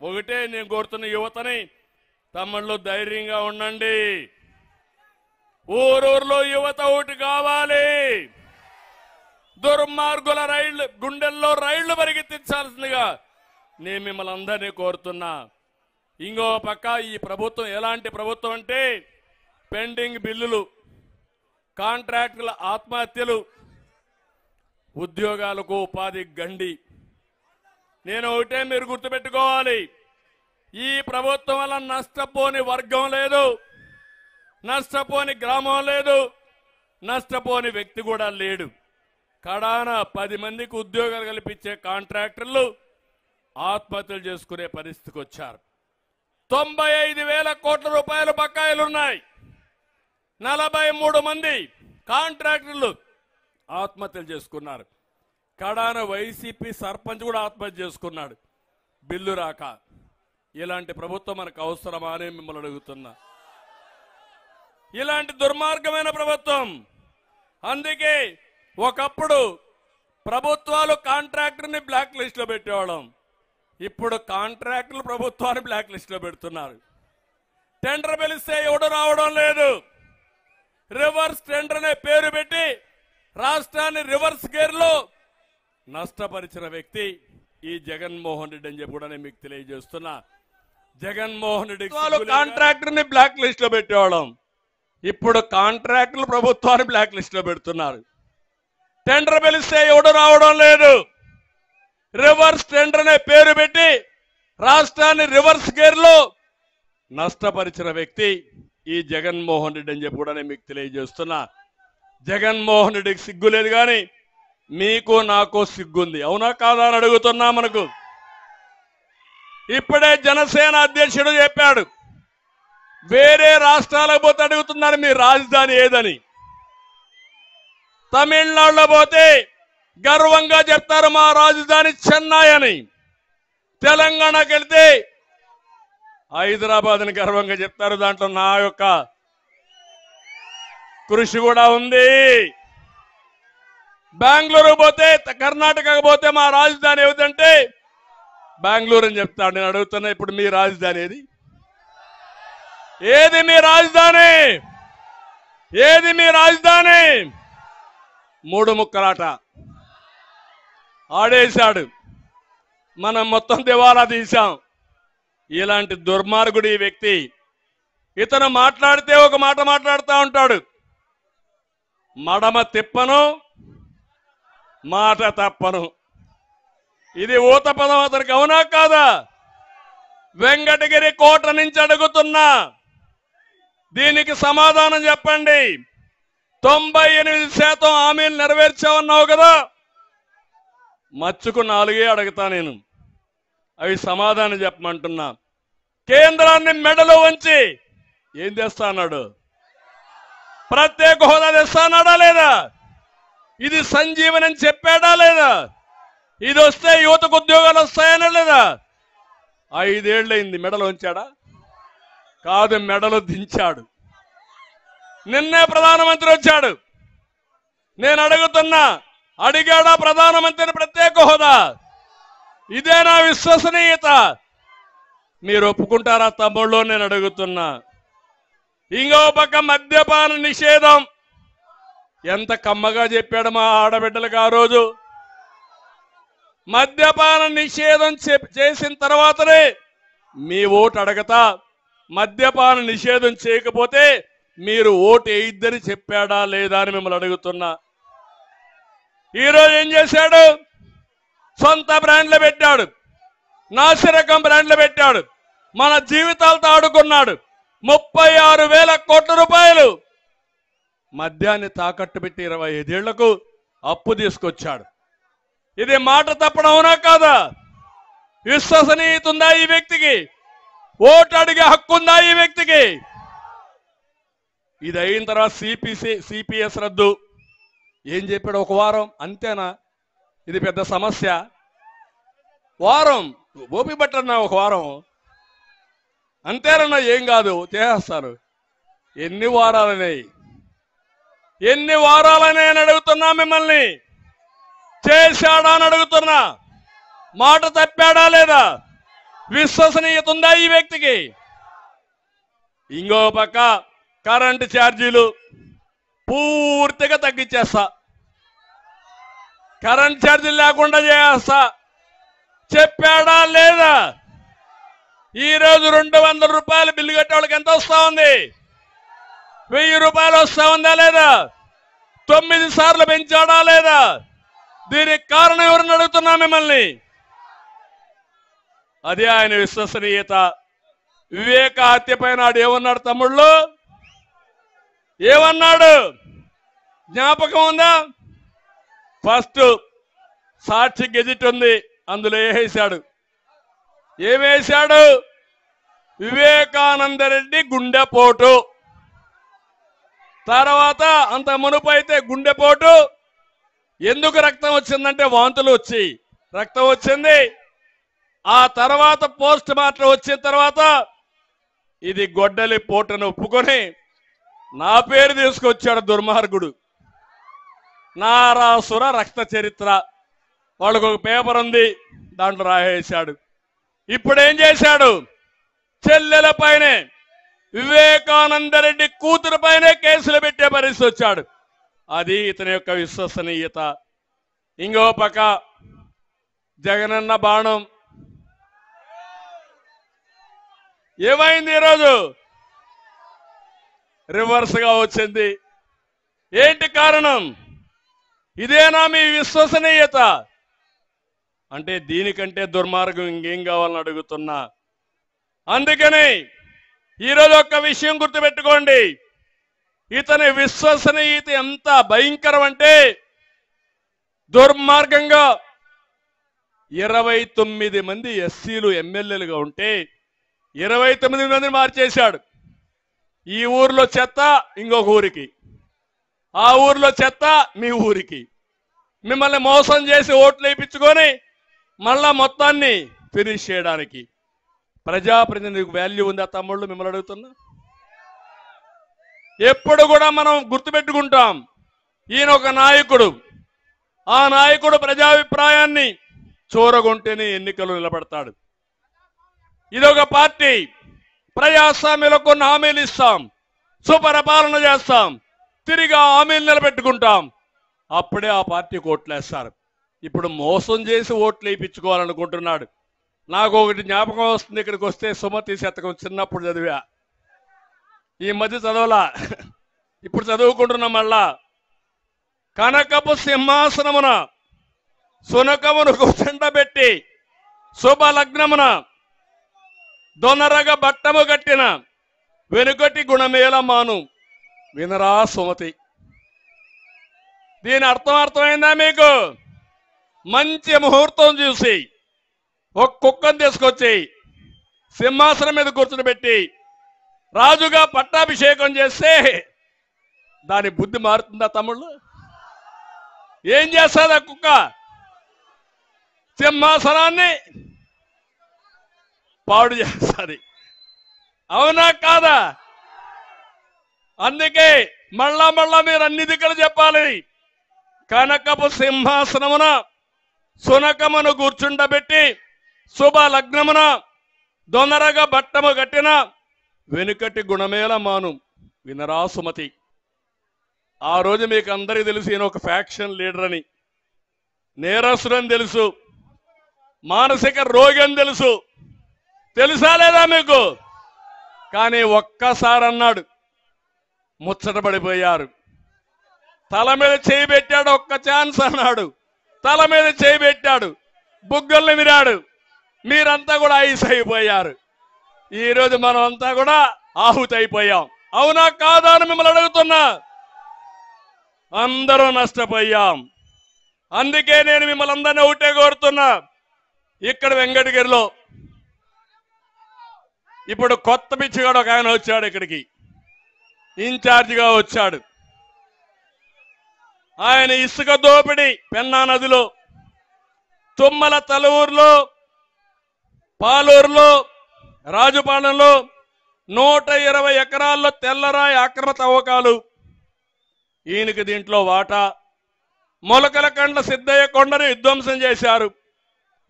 ఒకటే నేను కోరుతున్న యువతని, తమ్ముళ్ళు ధైర్యంగా ఉండండి. ఊరూరులో యువత ఒకటి కావాలి. దుర్మార్గుల రైళ్లు గుండెల్లో రైళ్లు పరిగెత్తించాల్సిందిగా నేను మిమ్మల్ని అందరినీ కోరుతున్నా. ఇంకో పక్క ఈ ప్రభుత్వం ఎలాంటి ప్రభుత్వం అంటే పెండింగ్ బిల్లులు, కాంట్రాక్టుల ఆత్మహత్యలు, ఉద్యోగాలకు ఉపాధి గండి. నేను ఒకటే మీరు గుర్తుపెట్టుకోవాలి, ఈ ప్రభుత్వం వల్ల నష్టపోని వర్గం లేదు, నష్టపోని గ్రామం లేదు, నష్టపోని వ్యక్తి కూడా లేడు. కడాన 10 మందికి ఉద్యోగాలు కల్పించే కాంట్రాక్టర్లు ఆత్మహత్యలు చేసుకునే పరిస్థితికి వచ్చారు. 95,000 కోట్ల రూపాయల బకాయిలున్నాయి. 43 మంది కాంట్రాక్టర్లు ఆత్మహత్యలు చేసుకున్నారు. కడాన వైసీపీ సర్పంచ్ కూడా ఆత్మహత్య చేసుకున్నాడు బిల్లు రాక. ఇలాంటి ప్రభుత్వం మనకు అవసరమా అని మిమ్మల్ని అడుగుతున్నా. ఇలాంటి దుర్మార్గమైన ప్రభుత్వం. అందుకే ఒకప్పుడు ప్రభుత్వాలు కాంట్రాక్టర్ని బ్లాక్ లిస్ట్ లో పెట్టేవాళ్ళం, ఇప్పుడు కాంట్రాక్టర్లు ప్రభుత్వాన్ని బ్లాక్ లిస్ట్ లో పెడుతున్నారు. టెండర్ పిలిస్తే ఎవడు రావడం లేదు. రివర్స్ టెండర్ అనే పేరు పెట్టి రాష్ట్రాన్ని రివర్స్ గేర్ లో నష్టపరిచిన వ్యక్తి ఈ జగన్మోహన్ రెడ్డి అని చెప్పి కూడా నేను మీకు తెలియజేస్తున్నా. జగన్మోహన్ రెడ్డి కాంట్రాక్టర్ ని బ్లాక్ లిస్ట్ లో పెట్టేవాళ్ళం, ఇప్పుడు కాంట్రాక్టర్లు ప్రభుత్వాన్ని బ్లాక్ లిస్ట్ లో పెడుతున్నారు. టెండర్ పిలిస్తే ఎవడు రావడం లేదు. రివర్స్ టెండర్ అనే పేరు పెట్టి రాష్ట్రాన్ని రివర్స్ గేర్ లో నష్టపరిచిన వ్యక్తి ఈ జగన్మోహన్ రెడ్డి అని చెప్పి కూడా నేను మీకు తెలియజేస్తున్నా. జగన్మోహన్ రెడ్డికి సిగ్గు లేదు, కానీ మీకు నాకు సిగ్గుంది. అవునా కాదా అని అడుగుతున్నా. మనకు ఇప్పుడే జనసేన అధ్యక్షుడు చెప్పాడు, వేరే రాష్ట్రాలకు పోతే అడుగుతున్నారు మీ రాజధాని ఏదని. తమిళనాడులో పోతే గర్వంగా చెప్తారు మా రాజధాని చెన్నై అని. తెలంగాణకి వెళ్తే హైదరాబాద్ అని గర్వంగా చెప్తారు. దాంట్లో నా యొక్క కృషి కూడా ఉంది. బెంగళూరు పోతే, కర్ణాటకకు పోతే మా రాజధాని ఏమిటంటే బెంగళూరు అని చెప్తాడు. నేను అడుగుతున్నా, ఇప్పుడు మీ రాజధాని ఏది? ఏది మీ రాజధాని? ఏది మీ రాజధాని? 3 ముక్కలాట ఆడేశాడు. మనం మొత్తం దివాలా తీశాం. ఇలాంటి దుర్మార్గుడు ఈ వ్యక్తి. ఇతను మాట్లాడితే ఒక మాట మాట్లాడుతూ ఉంటాడు, మడమ తిప్పను మాట తప్పను. ఇది ఊత పదం అతనికి. అవునా కాదా? వెంకటగిరి కోట నుంచి అడుగుతున్నా, దీనికి సమాధానం చెప్పండి. 98% హామీలు నెరవేర్చామన్నావు కదా, మచ్చుకు 4 అడుగుతా నేను. అవి సమాధానం చెప్పమంటున్నా. కేంద్రాన్ని మెడలో వంచి ఏం తెస్తా అన్నాడు? ప్రత్యేక హోదా తెస్తా అన్నాడా లేదా? ఇది సంజీవని అని చెప్పాడా లేదా? ఇది వస్తే యువతకు ఉద్యోగాలు వస్తాయనా లేదా? 5 ఏళ్ళైంది. మెడలో ఉంచాడా? కాదు, మెడలో దించాడు. నిన్నే ప్రధానమంత్రి వచ్చాడు. నేను అడుగుతున్నా, అడిగాడా ప్రధానమంత్రిని ప్రత్యేక హోదా? ఇదేనా విశ్వసనీయత? మీరు ఒప్పుకుంటారా తమ్ముళ్ళు? నేను అడుగుతున్నా. ఇంకో పక్క మద్యపాన నిషేధం ఎంత కమ్మగా చెప్పాడు మా ఆడబిడ్డలకు ఆ రోజు. మద్యపాన నిషేధం చేసిన తర్వాతనే మీ ఓటు అడగతా. మద్యపాన నిషేధం చేయకపోతే మీరు ఓటు వేయిద్దని చెప్పాడా లేదా అని మిమ్మల్ని అడుగుతున్నా. ఈరోజు ఏం చేశాడు? సొంత బ్రాండ్లు పెట్టాడు, నాసిరకం బ్రాండ్లు పెట్టాడు, మన జీవితాలతో ఆడుకున్నాడు. 36,000 కోట్ల రూపాయలు మద్యాన్ని తాకట్టు పెట్టి 25 ఏళ్లకు అప్పు తీసుకొచ్చాడు. ఇది మాట తప్పడం అవునా కాదా? విశ్వసనీయత ఉందా ఈ వ్యక్తికి? ఓటు అడిగే హక్కు ఉందా ఈ వ్యక్తికి? ఇది అయిన తర్వాత సిపిఎస్ రద్దు ఏం చెప్పాడు? ఒక వారం అంతేనా? ఇది పెద్ద సమస్య. వారం ఓపిక పట్టన్నా, ఒక వారం అంతేనన్నా, ఏం కాదు చేస్తారు. ఎన్ని వారాలనే అని అడుగుతున్నా మిమ్మల్ని. చేశాడా అని అడుగుతున్నా. మాట తప్పాడా లేదా? విశ్వసనీయత ఉందా ఈ వ్యక్తికి? ఇంకో పక్క కరెంటు ఛార్జీలు పూర్తిగా తగ్గించేస్తా, కరెంట్ ఛార్జీలు లేకుండా చేస్తా చెప్పాడా లేదా? ఈరోజు 200 రూపాయలు బిల్లు కట్టే వాళ్ళకి ఎంత వస్తా ఉంది? 1000 రూపాయలు వస్తా ఉందా లేదా? 9 సార్లు పెంచాడా లేదా? దీనికి కారణం ఎవరిని అడుగుతున్నా మిమ్మల్ని. అదే ఆయన విశ్వసనీయత. వివేక హత్యపై నాడు ఏమన్నాడు తమ్ముళ్ళు? ఏమన్నాడు జ్ఞాపకం ఉందా? ఫస్ట్ సాక్షి గెజిట్ ఉంది, అందులో వేసాడు. ఏమేశాడు? వివేకానందరెడ్డి గుండెపోటు. తర్వాత అంత మునుపు అయితే గుండెపోటు ఎందుకు రక్తం వచ్చిందంటే వాంతులు వచ్చి రక్తం వచ్చింది. ఆ తర్వాత పోస్ట్ మార్టం వచ్చిన తర్వాత ఇది గొడ్డలి పోటును ఒప్పుకొని నా పేరు తీసుకొచ్చాడు దుర్మార్గుడు. నారాసుర రక్త చరిత్ర వాళ్ళకు ఒక పేపర్ ఉంది, దాంట్లో రాసేశాడు. ఇప్పుడు ఏం చేశాడు? చెల్లెల పైనే, వివేకానందరెడ్డి కూతురు పైనే కేసులు పెట్టే పరిస్థితి వచ్చాడు. అది ఇతని యొక్క విశ్వసనీయత. ఇంకో పక్క జగనన్న బాణం ఏమైంది? ఈరోజు రివర్స్ గా వచ్చింది. ఏంటి కారణం? ఇదేనా మీ విశ్వసనీయత? అంటే దీనికంటే దుర్మార్గం ఇంకేం కావాలని అడుగుతున్నా. అందుకని ఈరోజు ఒక్క విషయం గుర్తుపెట్టుకోండి, ఇతని విశ్వసనీయత ఎంత భయంకరం అంటే దుర్మార్గంగా 29 మంది ఎస్సీలు ఎమ్మెల్యేలుగా ఉంటే 29 మందిని మార్చేశాడు. ఈ ఊర్లో చెత్త ఇంకొక ఊరికి, ఆ ఊర్లో చెత్త మీ ఊరికి. మిమ్మల్ని మోసం చేసి ఓట్లు వేయించుకొని మళ్ళా మొత్తాన్ని ఫినిష్ చేయడానికి. ప్రజాప్రతినిధికి వాల్యూ ఉందా తమ్ముళ్ళు? మిమ్మల్ని అడుగుతున్నా. ఎప్పుడు కూడా మనం గుర్తుపెట్టుకుంటాం, ఈయన ఒక నాయకుడు, ఆ నాయకుడు ప్రజాభిప్రాయాన్ని చూరగొంటేనే ఎన్నికలు నిలబడతాడు. ఇదొక పార్టీ, ప్రజాస్వామ్యంలో కొన్ని హామీలు ఇస్తాం, సుపరిపాలన చేస్తాం, తిరిగి ఆ హామీలు నిలబెట్టుకుంటాం, అప్పుడే ఆ పార్టీకి ఓట్లేస్తారు. ఇప్పుడు మోసం చేసి ఓట్లు వేయించుకోవాలనుకుంటున్నాడు. నాకు ఒకటి జ్ఞాపకం వస్తుంది, ఇక్కడికి వస్తే సుమతి శతకం చిన్నప్పుడు చదివా, ఈ మధ్య చదవలా, ఇప్పుడు చదువుకుంటున్నాం. మళ్ళా కనకపు సింహాసనమున సునకమును కూర్చుండబెట్టి శుభ లగ్నమున దొనరగ బట్టము కట్టిన వెనుకటి గుణమేల మాను వినరా సుమతి. దీని అర్థమైందా మీకు? మంచి ముహూర్తం చూసి ఒక కుక్కను తీసుకొచ్చి సింహాసనం మీద కూర్చుని రాజుగా పట్టాభిషేకం చేస్తే దాని బుద్ధి మారుతుందా తమ్ముళ్ళు? ఏం చేస్తుంది ఆ కుక్క? సింహాసనాన్ని పాడు చేస్తుంది. అవునా కాదా? అందుకే మళ్ళా మీరు అన్ని దిక్కులు చెప్పాలి. కనకపు సింహాసనమున సునకమును కూర్చుండబెట్టి శుభ లగ్నమున దొనరగా బట్టము కట్టిన వెనుకటి గుణమేల మాను వినరా సుమతి. ఆ రోజు మీకు అందరికీ తెలుసు, ఈయన ఒక ఫ్యాక్షన్ లీడర్ అని, నేరస్తుడని తెలుసు, మానసిక రోగి అని తెలుసా లేదా మీకు? కానీ ఒక్కసారి అన్నాడు, ముచ్చట పడిపోయారు. తల మీద చేయి పెట్టాడు, ఒక్క ఛాన్స్ అన్నాడు, తల మీద చేయి పెట్టాడు, బుగ్గల్ని విరాడు. మీరంతా కూడా ఐస్ అయిపోయారు. ఈరోజు మనం అంతా కూడా ఆహుతి అయిపోయాం. అవునా కాదా అని మిమ్మల్ని అడుగుతున్నా. అందరూ నష్టపోయాం. అందుకే నేను మిమ్మల్ని అందరినీ ఒకటే కోరుతున్నా. ఇక్కడ వెంకటగిరిలో ఇప్పుడు కొత్త పిచ్చిగాడు ఒక ఆయన వచ్చాడు, ఇక్కడికి ఇన్ఛార్జిగా వచ్చాడు. ఆయన ఇసుక దోపిడీ పెన్నా నదిలో, తుమ్మల తలూరులో, పాలూరులో, రాజుపాలెంలో 120 ఎకరాల్లో తెల్లరాయి అక్రమ తవ్వకాలు. ఈయనకి దీంట్లో వాటా. మొలకల కండ్ల సిద్ధయ్య కొండను విధ్వంసం చేశారు.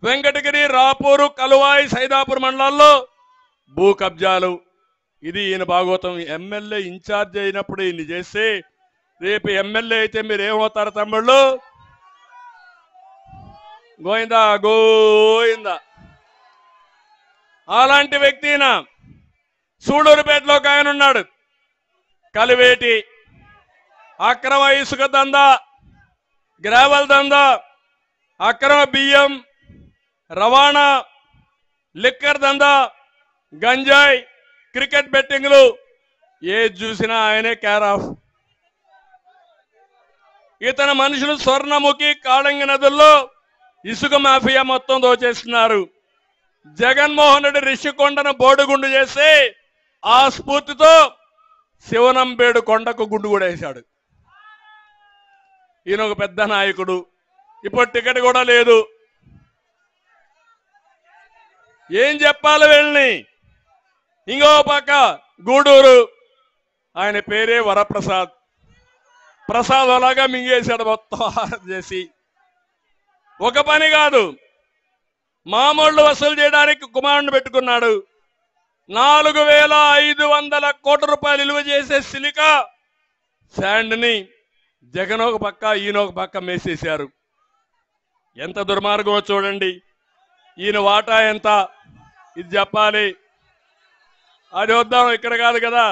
వెంకటగిరి, రాపూరు, కలువాయి, సైదాపూర్ మండలాల్లో భూ కబ్జాలు. ఇది ఈయన భాగవతం. ఎమ్మెల్యే ఇన్ఛార్జ్ అయినప్పుడు ఈయన చేసి రేపు ఎమ్మెల్యే అయితే మీరు ఏమవుతారు తమ్ముళ్ళు? గోయిందా గోయిందా. అలాంటి వ్యక్తిన సూడూరుపేటలో ఒక ఆయన ఉన్నాడు, కలివేటి. అక్రమ ఇసుక దందా, గ్రావెల్ దందా, అక్రమ బియ్యం రవాణా, లిక్కర్ దందా, గంజాయి, క్రికెట్ బెట్టింగ్లు, ఏది చూసినా ఆయనే కేర్ ఆఫ్. ఇతని మనుషులు స్వర్ణముఖి, కాళంగి నదుల్లో ఇసుక మాఫియా మొత్తం దోచేస్తున్నారు. జగన్మోహన్ రెడ్డి రిషికొండను బోడుగుండు చేసి ఆ స్ఫూర్తితో శివనంబేడు కొండకు గుండు కూడా వేశాడు. ఈయన ఒక పెద్ద నాయకుడు. ఇప్పుడు టికెట్ కూడా లేదు. ఏం చెప్పాలి వీళ్ళని? ఇంకో పక్క గూడూరు, ఆయన పేరే వరప్రసాద్. ప్రసాద్ అలాగా మింగేశాడు మొత్తం చేసి. ఒక పని కాదు, మామూళ్ళు వసూలు చేయడానికి కుమారుడిని పెట్టుకున్నాడు. 4,500 కోట్ల రూపాయలు విలువ చేసే సిలికా శాండ్ని జగన్ ఒక పక్క, ఈయన ఒక పక్క మేసేశారు. ఎంత దుర్మార్గమో చూడండి. ఈయన వాటా ఎంత ఇది చెప్పాలి. అది వద్దాం, ఇక్కడ కాదు కదా.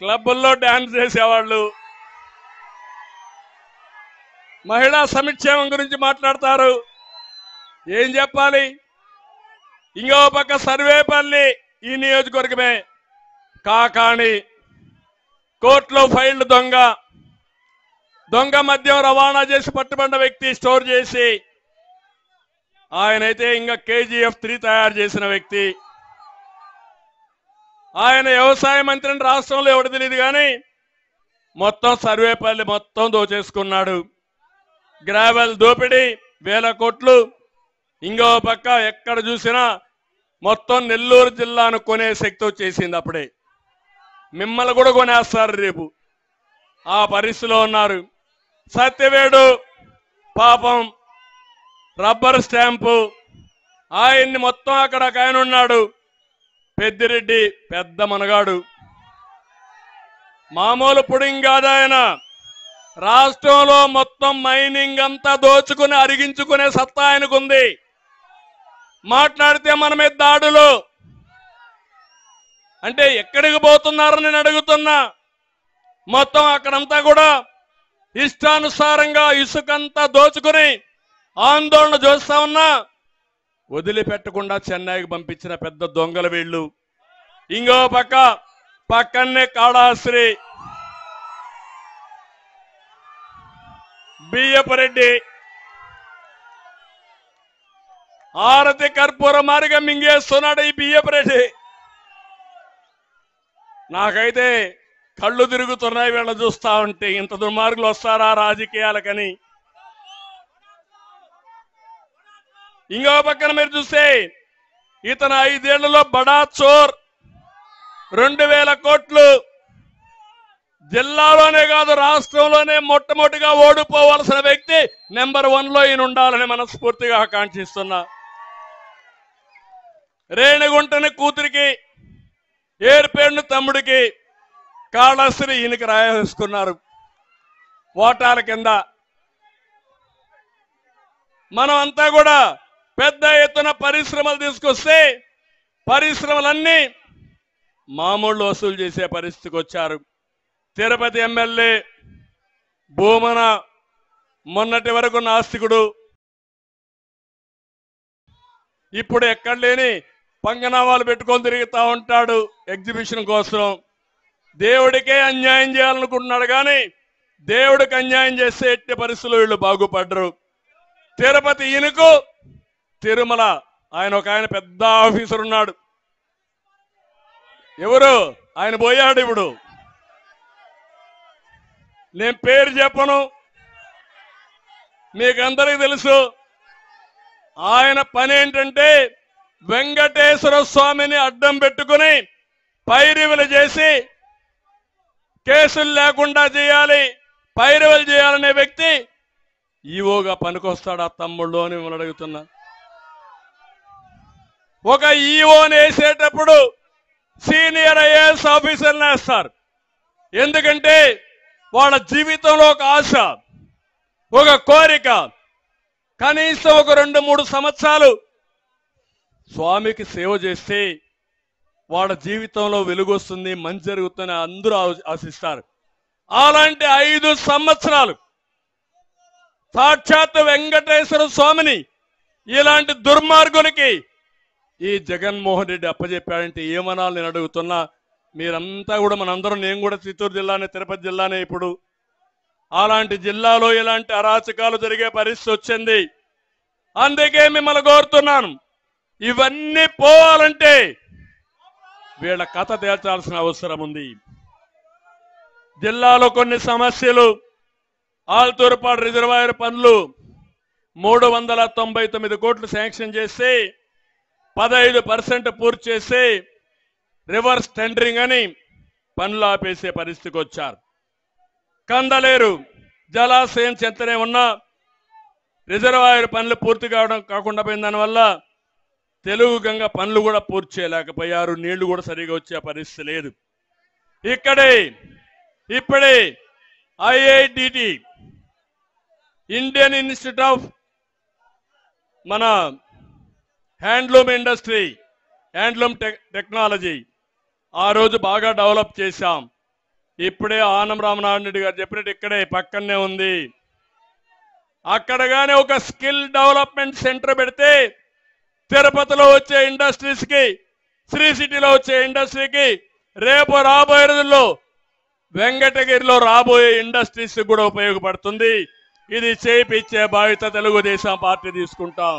క్లబ్బుల్లో డాన్స్ చేసేవాళ్ళు, మహిళా సంక్షేమం గురించి మాట్లాడతారు. ఏం చెప్పాలి? ఇంకో పక్క సర్వేపల్లి, ఈ నియోజకవర్గమే, కాకాణి కోర్టులో ఫైల్డ్ దొంగ మద్యం రవాణా చేసి పట్టుబడిన వ్యక్తి, స్టోర్ చేసి. ఆయనైతే ఇంకా KGF 3 తయారు చేసిన వ్యక్తి. ఆయన వ్యవసాయ మంత్రిని రాష్ట్రంలో ఎవరు తెలియదు కానీ మొత్తం సర్వేపల్లి మొత్తం దోచేసుకున్నాడు. గ్రావెల్ దోపిడీ 1000 కోట్లు. ఇంకో పక్క ఎక్కడ చూసినా మొత్తం నెల్లూరు జిల్లాను కొనే శక్తి వచ్చేసింది. అప్పుడే మిమ్మల్ని కూడా కొనేస్తారు రేపు. ఆ పరిస్థితిలో ఉన్నారు. సత్యవేడు పాపం రబ్బర్ స్టాంపు, ఆయన్ని మొత్తం అక్కడ ఒక ఆయన ఉన్నాడు, పెద్దిరెడ్డి, పెద్ద మనగాడు, మామూలు పుడింగ్ కాదు ఆయన. రాష్ట్రంలో మొత్తం మైనింగ్ అంతా దోచుకుని అరిగించుకునే సత్తా ఆయనకుంది. మాట్లాడితే మన మీద దాడులు. అంటే ఎక్కడికి పోతున్నారని నేను అడుగుతున్నా. మొత్తం అక్కడంతా కూడా ఇష్టానుసారంగా ఇసుకంతా దోచుకుని ఆందోళన చేస్తా ఉన్నా వదిలిపెట్టకుండా చెన్నైకి పంపించిన పెద్ద దొంగల వీళ్ళు. ఇంకో పక్కనే కాళాశ్రీ, బియ్యపురెడ్డి, ఆరతి కర్పూర మార్గం మింగేస్తున్నాడు ఈ బియ్యపురెడ్డి. నాకైతే కళ్ళు తిరుగుతున్నాయి వీళ్ళ చూస్తా ఉంటే. ఇంత దుర్మార్గులు వస్తారా రాజకీయాలకని. ఇంకో పక్కన మీరు చూస్తే ఇతను 5 ఏళ్లలో బడా చోర్ 2,000 కోట్లు. జిల్లాలోనే కాదు రాష్ట్రంలోనే మొట్టమొదటిగా ఓడిపోవాల్సిన వ్యక్తి నెంబర్ 1లో ఈయన ఉండాలని మనస్ఫూర్తిగా ఆకాంక్షిస్తున్నా. రేణిగుంటని కూతురికి, ఏర్పేడును తమ్ముడికి, కాళాశ్రీ ఈయనకి రాయేసుకున్నారు వాటాల కింద. మనం అంతా కూడా పెద్ద ఎత్తున పరిశ్రమలు తీసుకొస్తే పరిశ్రమలన్నీ మామూలు వసూలు చేసే పరిస్థితికి వచ్చారు. తిరుపతి ఎమ్మెల్యే భూమన మొన్నటి వరకు నాస్తికుడు, ఇప్పుడు ఎక్కడ లేని పంగనామాలు పెట్టుకొని తిరుగుతూ ఉంటాడు ఎగ్జిబిషన్ కోసం. దేవుడికే అన్యాయం చేయాలనుకుంటున్నాడు కానీ దేవుడికి అన్యాయం చేస్తే ఎట్టి పరిస్థితుల్లో వీళ్ళు బాగుపడ్డరు. తిరుపతి ఈయనకు తిరుమల ఆయన పెద్ద ఆఫీసర్ ఉన్నాడు. ఎవరు ఆయన పోయాడు. ఇప్పుడు నేను పేరు చెప్పను, మీకందరికీ తెలుసు. ఆయన పని ఏంటంటే వెంకటేశ్వర స్వామిని అడ్డం పెట్టుకుని పైరివలు చేసి కేసులు లేకుండా చేయాలి, పైరివలు చేయాలనే వ్యక్తి ఈవోగా పనికొస్తాడు ఆ తమ్ముళ్ళు అని మిమ్మల్ని అడుగుతున్నా. ఒక ఈవోని వేసేటప్పుడు సీనియర్ ఐఏఎస్ ఆఫీసర్ని వేస్తారు. ఎందుకంటే వాళ్ళ జీవితంలో ఒక ఆశ, ఒక కోరిక, కనీసం ఒక 2-3 సంవత్సరాలు స్వామికి సేవ చేస్తే వాళ్ళ జీవితంలో వెలుగు వస్తుంది, మంచి జరుగుతుందని అందరూ ఆశిస్తారు. అలాంటి 5 సంవత్సరాలు సాక్షాత్ వెంకటేశ్వర స్వామిని ఇలాంటి దుర్మార్గునికి ఈ జగన్మోహన్ రెడ్డి అప్పచెప్పాడంటే ఏమనాలి నేను అడుగుతున్నా. మీరంతా కూడా మనందరం, నేను కూడా చిత్తూరు జిల్లానే, తిరుపతి జిల్లానే. ఇప్పుడు అలాంటి జిల్లాలో ఇలాంటి అరాచకాలు జరిగే పరిస్థితి వచ్చింది. అందుకే మిమ్మల్ని కోరుతున్నాను, ఇవన్నీ పోవాలంటే వీళ్ళ కథ తేల్చాల్సిన అవసరం ఉంది. జిల్లాలో కొన్ని సమస్యలు, ఆల్తూరుపాడు రిజర్వాయర్ పనులు 399 కోట్లు శాంక్షన్ చేసి 15% పూర్తి చేసి రివర్స్ టెండరింగ్ అని పనులు ఆపేసే పరిస్థితికి వచ్చారు. కందలేరు జలాశయం చెంతనే ఉన్న రిజర్వాయర్ పనులు పూర్తి కాకుండా పోయిన దానివల్ల తెలుగు గంగ పనులు కూడా పూర్తి చేయలేకపోయారు. నీళ్లు కూడా సరిగా వచ్చే పరిస్థితి లేదు. ఇప్పుడే IITT ఇండియన్ ఇన్స్టిట్యూట్ ఆఫ్ మన హ్యాండ్లూమ్ ఇండస్ట్రీ, హ్యాండ్లూమ్ టెక్నాలజీ ఆ రోజు బాగా డెవలప్ చేశాం. ఇప్పుడే ఆనం రామనారాయణ రెడ్డి గారు చెప్పినట్టు ఇక్కడే పక్కనే ఉంది. అక్కడ గానే ఒక స్కిల్ డెవలప్మెంట్ సెంటర్ పెడితే తిరుపతిలో వచ్చే ఇండస్ట్రీస్ కి, శ్రీ సిటీలో వచ్చే ఇండస్ట్రీకి, రేపు రాబోయే రోజుల్లో వెంకటగిరిలో రాబోయే ఇండస్ట్రీస్ కూడా ఉపయోగపడుతుంది. ఇది చేయించే బాధ్యత తెలుగుదేశం పార్టీ తీసుకుంటాం.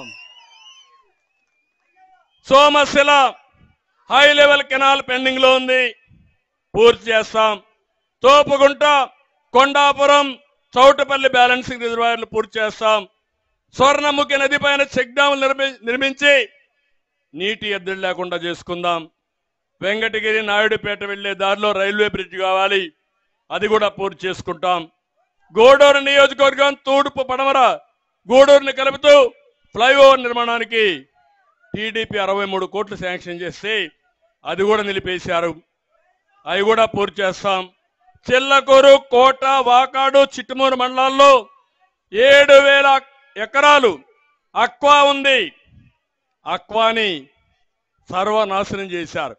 Somasila high level canal pending లో ఉంది, పూర్తి చేస్తాం. తోపుగుంట, కొండాపురం, చౌటపల్లి బ్యాలెన్సింగ్ రిజర్వాయర్లు పూర్తి చేస్తాం. స్వర్ణముఖి నది పైన చెక్ డ్యాములు నిర్మించి నీటి ఎద్దడి లేకుండా చేసుకుందాం. వెంకటగిరి నాయుడుపేట వెళ్లే దారిలో రైల్వే బ్రిడ్జ్ కావాలి, అది కూడా పూర్తి చేసుకుంటాం. గూడూరు నియోజకవర్గం తూర్పు పడమర గూడూరుని కలుపుతూ ఫ్లైఓవర్ నిర్మాణానికి టీడీపీ 63 కోట్లు శాంక్షన్ చేస్తే అది కూడా నిలిపేశారు, అవి కూడా పూర్తి చేస్తాం. చిల్లకూరు, కోట, వాకాడు, చిట్టుమూరు మండలాల్లో 7,000 ఎకరాలు అక్వా ఉంది. అక్వాని సర్వనాశనం చేశారు.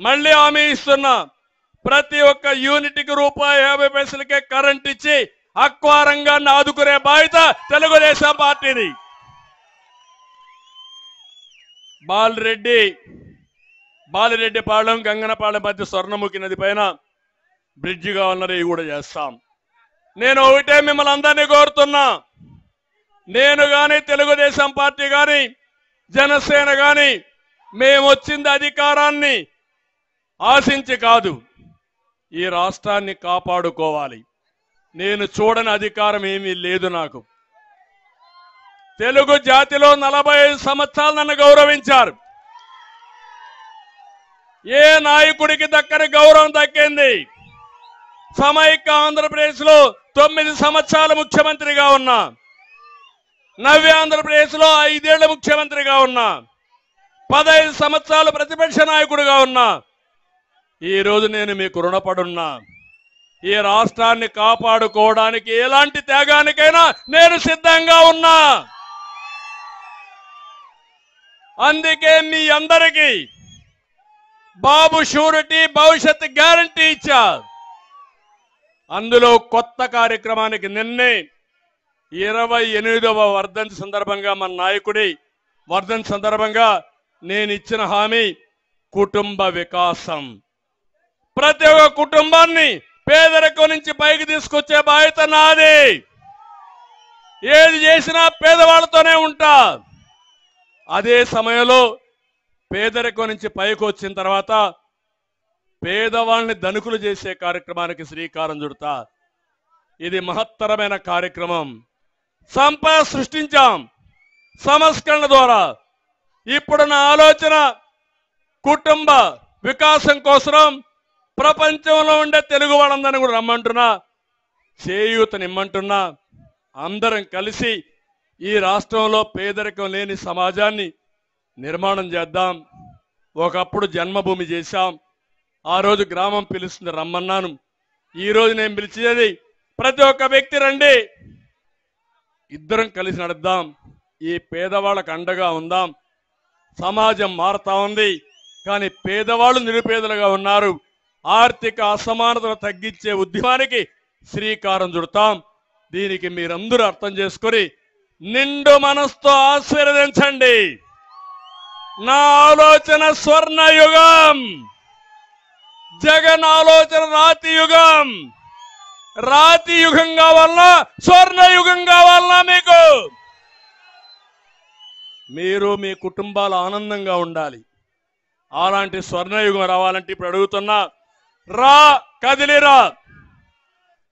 మళ్ళీ హామీ ఇస్తున్నా, ప్రతి ఒక్క యూనిట్కి ₹1.50 కరెంట్ ఇచ్చి అక్వా రంగాన్ని ఆదుకునే బాధ్యత తెలుగుదేశం పార్టీది. బాలిరెడ్డిపాళెం, గంగనపాళెం మధ్య స్వర్ణముఖి నది పైన బ్రిడ్జి కావాలన్నది కూడా చేస్తాం. నేను ఒకటే మిమ్మల్ని అందరినీ కోరుతున్నా, నేను గాని, తెలుగుదేశం పార్టీ గాని, జనసేన గాని, మేము వచ్చింది అధికారాన్ని ఆశించి కాదు, ఈ రాష్ట్రాన్ని కాపాడుకోవాలి. నేను చూడని అధికారం ఏమీ లేదు నాకు. తెలుగు జాతిలో 45 సంవత్సరాలు నన్ను గౌరవించారు. ఏ నాయకుడికి దక్కని గౌరవం దక్కింది. సమైక్య ఆంధ్రప్రదేశ్ లో 9 సంవత్సరాలు ముఖ్యమంత్రిగా ఉన్నా, నవ్య ఆంధ్రప్రదేశ్ లో 5 ఏళ్ల ముఖ్యమంత్రిగా ఉన్నా, 15 సంవత్సరాలు ప్రతిపక్ష నాయకుడిగా ఉన్నా. ఈ రోజు నేను మీకు రుణపడున్నా. ఈ రాష్ట్రాన్ని కాపాడుకోవడానికి ఎలాంటి త్యాగానికైనా నేను సిద్ధంగా ఉన్నా. అందుకే మీ అందరికీ బాబు షూరిటీ భవిష్యత్ గ్యారంటీ ఇచ్చా. అందులో కొత్త కార్యక్రమానికి నిన్నే 28వ వర్ధంతి సందర్భంగా మన నాయకుడి వర్ధంతి సందర్భంగా నేను ఇచ్చిన హామీ కుటుంబ వికాసం. ప్రతి ఒక్క కుటుంబాన్ని పేదరికం నుంచి పైకి తీసుకొచ్చే బాధ్యత నాది. ఏది చేసినా పేదవాళ్ళతోనే ఉంటా. అదే సమయంలో పేదరికం నుంచి పైకి వచ్చిన తర్వాత పేదవాళ్ళని ధనికులు చేసే కార్యక్రమానికి శ్రీకారం చుడతా. ఇది మహత్తరమైన కార్యక్రమం. సంపద సృష్టించాం సంస్కరణ ద్వారా. ఇప్పుడు నా ఆలోచన కుటుంబ వికాసం కోసం ప్రపంచంలో ఉండే తెలుగు వాళ్ళందరినీ కూడా రమ్మంటున్నా, చేయూతనిమ్మంటున్నా. అందరం కలిసి ఈ రాష్ట్రంలో పేదరికం లేని సమాజాన్ని నిర్మాణం చేద్దాం. ఒకప్పుడు జన్మభూమి చేశాం. ఆ రోజు గ్రామం పిలుస్తుంది రమ్మన్నాను. ఈ రోజు నేను పిలిచేది ప్రతి ఒక్క వ్యక్తి రండి, ఇద్దరం కలిసి నడుద్దాం. ఈ పేదవాళ్ళకు అండగా ఉందాం. సమాజం మారుతా ఉంది, కానీ పేదవాళ్ళు నిరుపేదలుగా ఉన్నారు. ఆర్థిక అసమానతను తగ్గించే ఉద్యమానికి శ్రీకారం చుడతాం. దీనికి మీరందరూ అర్థం చేసుకొని నిండు మనసుతో ఆశీర్వదించండి. నా ఆలోచన స్వర్ణ యుగం, జగన్ ఆలోచన రాతి యుగం. రాతి యుగం కావాలన్నా స్వర్ణ యుగం కావాలన్నా మీకు మీరు మీ కుటుంబాలు ఆనందంగా ఉండాలి. అలాంటి స్వర్ణయుగం రావాలంటే ఇప్పుడు అడుగుతున్నా, రా కదిలిరా.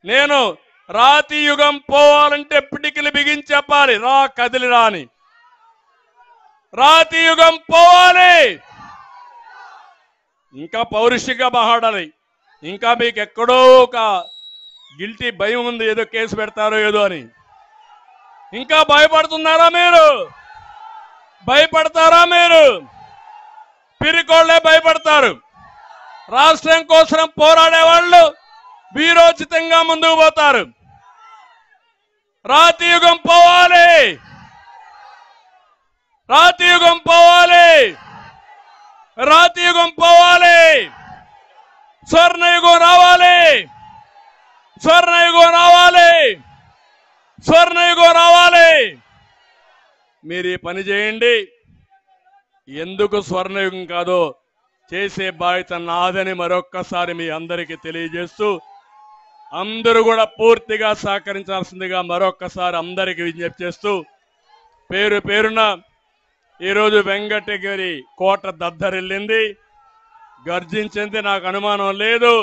నేను రాతి యుగం పోవాలంటే పిడికిలి బిగించి చెప్పాలి, రా కదిలిరా అని. రాతి యుగం పోవాలి. ఇంకా పౌరుషంగా మాట్లాడాలి. ఇంకా మీకు ఎక్కడో ఒక గిల్టీ భయం ఉంది, ఏదో కేసు పెడతారో ఏదో అని. ఇంకా భయపడుతున్నారా మీరు? భయపడతారా మీరు? పిరికోళ్లే భయపడతారు. రాష్ట్రం కోసం పోరాడే వాళ్ళు వీరోచితంగా ముందుకు పోతారు. రాతి యుగం పోవాలి. రాతి యుగం పోవాలి. రాతి యుగం పోవాలి. స్వర్ణయుగం రావాలి. స్వర్ణయుగం రావాలి. స్వర్ణయుగం రావాలి. మీరు ఈ పని చేయండి. ఎందుకు స్వర్ణయుగం కాదో చేసే బాధ్యత నాదని మరొక్కసారి మీ అందరికీ తెలియజేస్తూ, అందరూ కూడా పూర్తిగా సహకరించాల్సిందిగా మరొక్కసారి అందరికీ విజ్ఞప్తి చేస్తూ, పేరు పేరున ఈరోజు వెంకటగిరి కోట దద్దరిల్లింది, గర్జించింది. నాకు అనుమానం లేదు,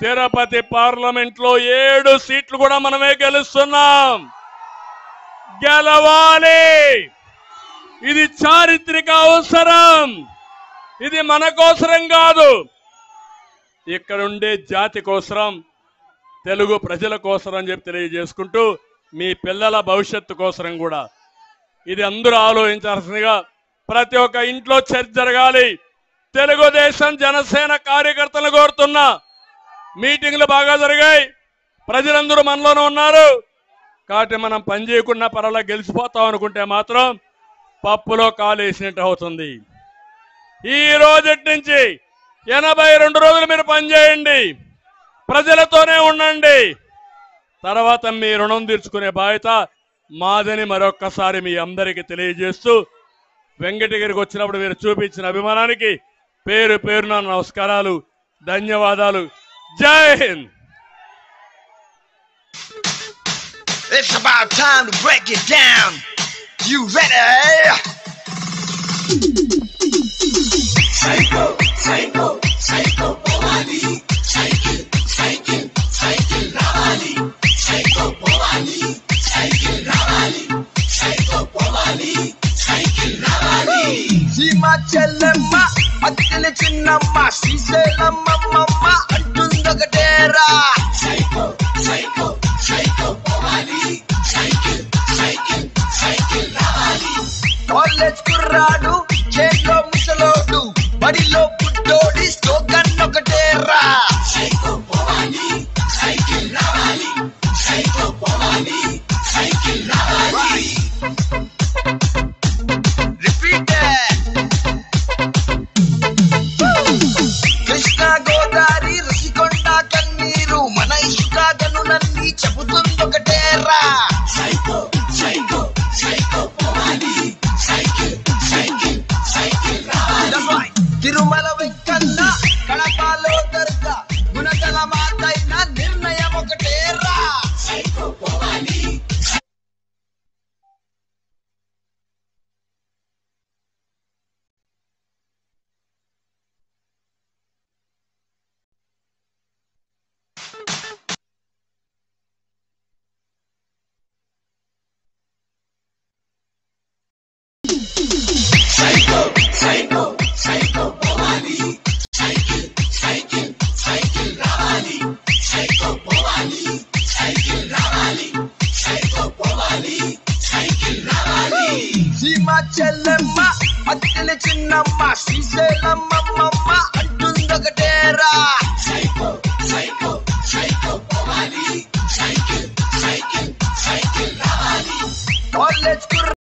తిరుపతి పార్లమెంట్ లో 7 సీట్లు కూడా మనమే గెలుస్తున్నాం. గెలవాలి. ఇది చారిత్రక అవసరం. ఇది మన కోసరం కాదు, ఇక్కడుండే జాతి కోసరం, తెలుగు ప్రజల కోసరం అని చెప్పి తెలియజేసుకుంటూ, మీ పిల్లల భవిష్యత్తు కోసరం కూడా ఇది అందరూ ఆలోచించాల్సిందిగా. ప్రతి ఒక్క ఇంట్లో చర్చ జరగాలి. తెలుగుదేశం జనసేన కార్యకర్తలు కోరుతున్నా, మీటింగ్లు బాగా జరిగాయి. ప్రజలందరూ మనలోనే ఉన్నారు కాబట్టి మనం పని చేయకుండా పరలా గెలిచిపోతాం అనుకుంటే మాత్రం పప్పులో కాలు వేసినట్టు అవుతుంది. ఈ రోజటి నుంచి 82 రోజులు మీరు పనిచేయండి, ప్రజలతోనే ఉండండి. తర్వాత మీ రుణం తీర్చుకునే బాధ్యత మాదని మరొక్కసారి మీ అందరికీ తెలియజేస్తూ, వెంకటగిరికి వచ్చినప్పుడు మీరు చూపించిన అభిమానానికి పేరు పేరున నమస్కారాలు, ధన్యవాదాలు. జై Hind. It's about time to break it down. You ready? Psycho, psycho, psycho, Powali. Cycle, cycle, cycle, Ravali. Psycho, Powali. Cycle, Ravali. Psycho, Powali. Cycle, Ravali. Sima Chellamma, Attile Chinnamma, Sriselamma Mamma, Antundakatera. Psycho, psycho, psycho, Powali. Cycle, cycle, cycle, Ravali. College kurradu, chelo musalodu, badilo buddodi, slogan okatera. Psycho, Powali. Cycle, Ravali. Psycho, Powali. Cycle, Ravali. Repeat it. Tirumala Venkanna కడపలో దర్గా గుణగల మాతైన నిర్ణయం ఒకటేరా సీమా చెల్లెమ్మ అత్తెల చిన్నమ్మ శ్రీశైలమ్మమ్మ అంటుందొకటేరా college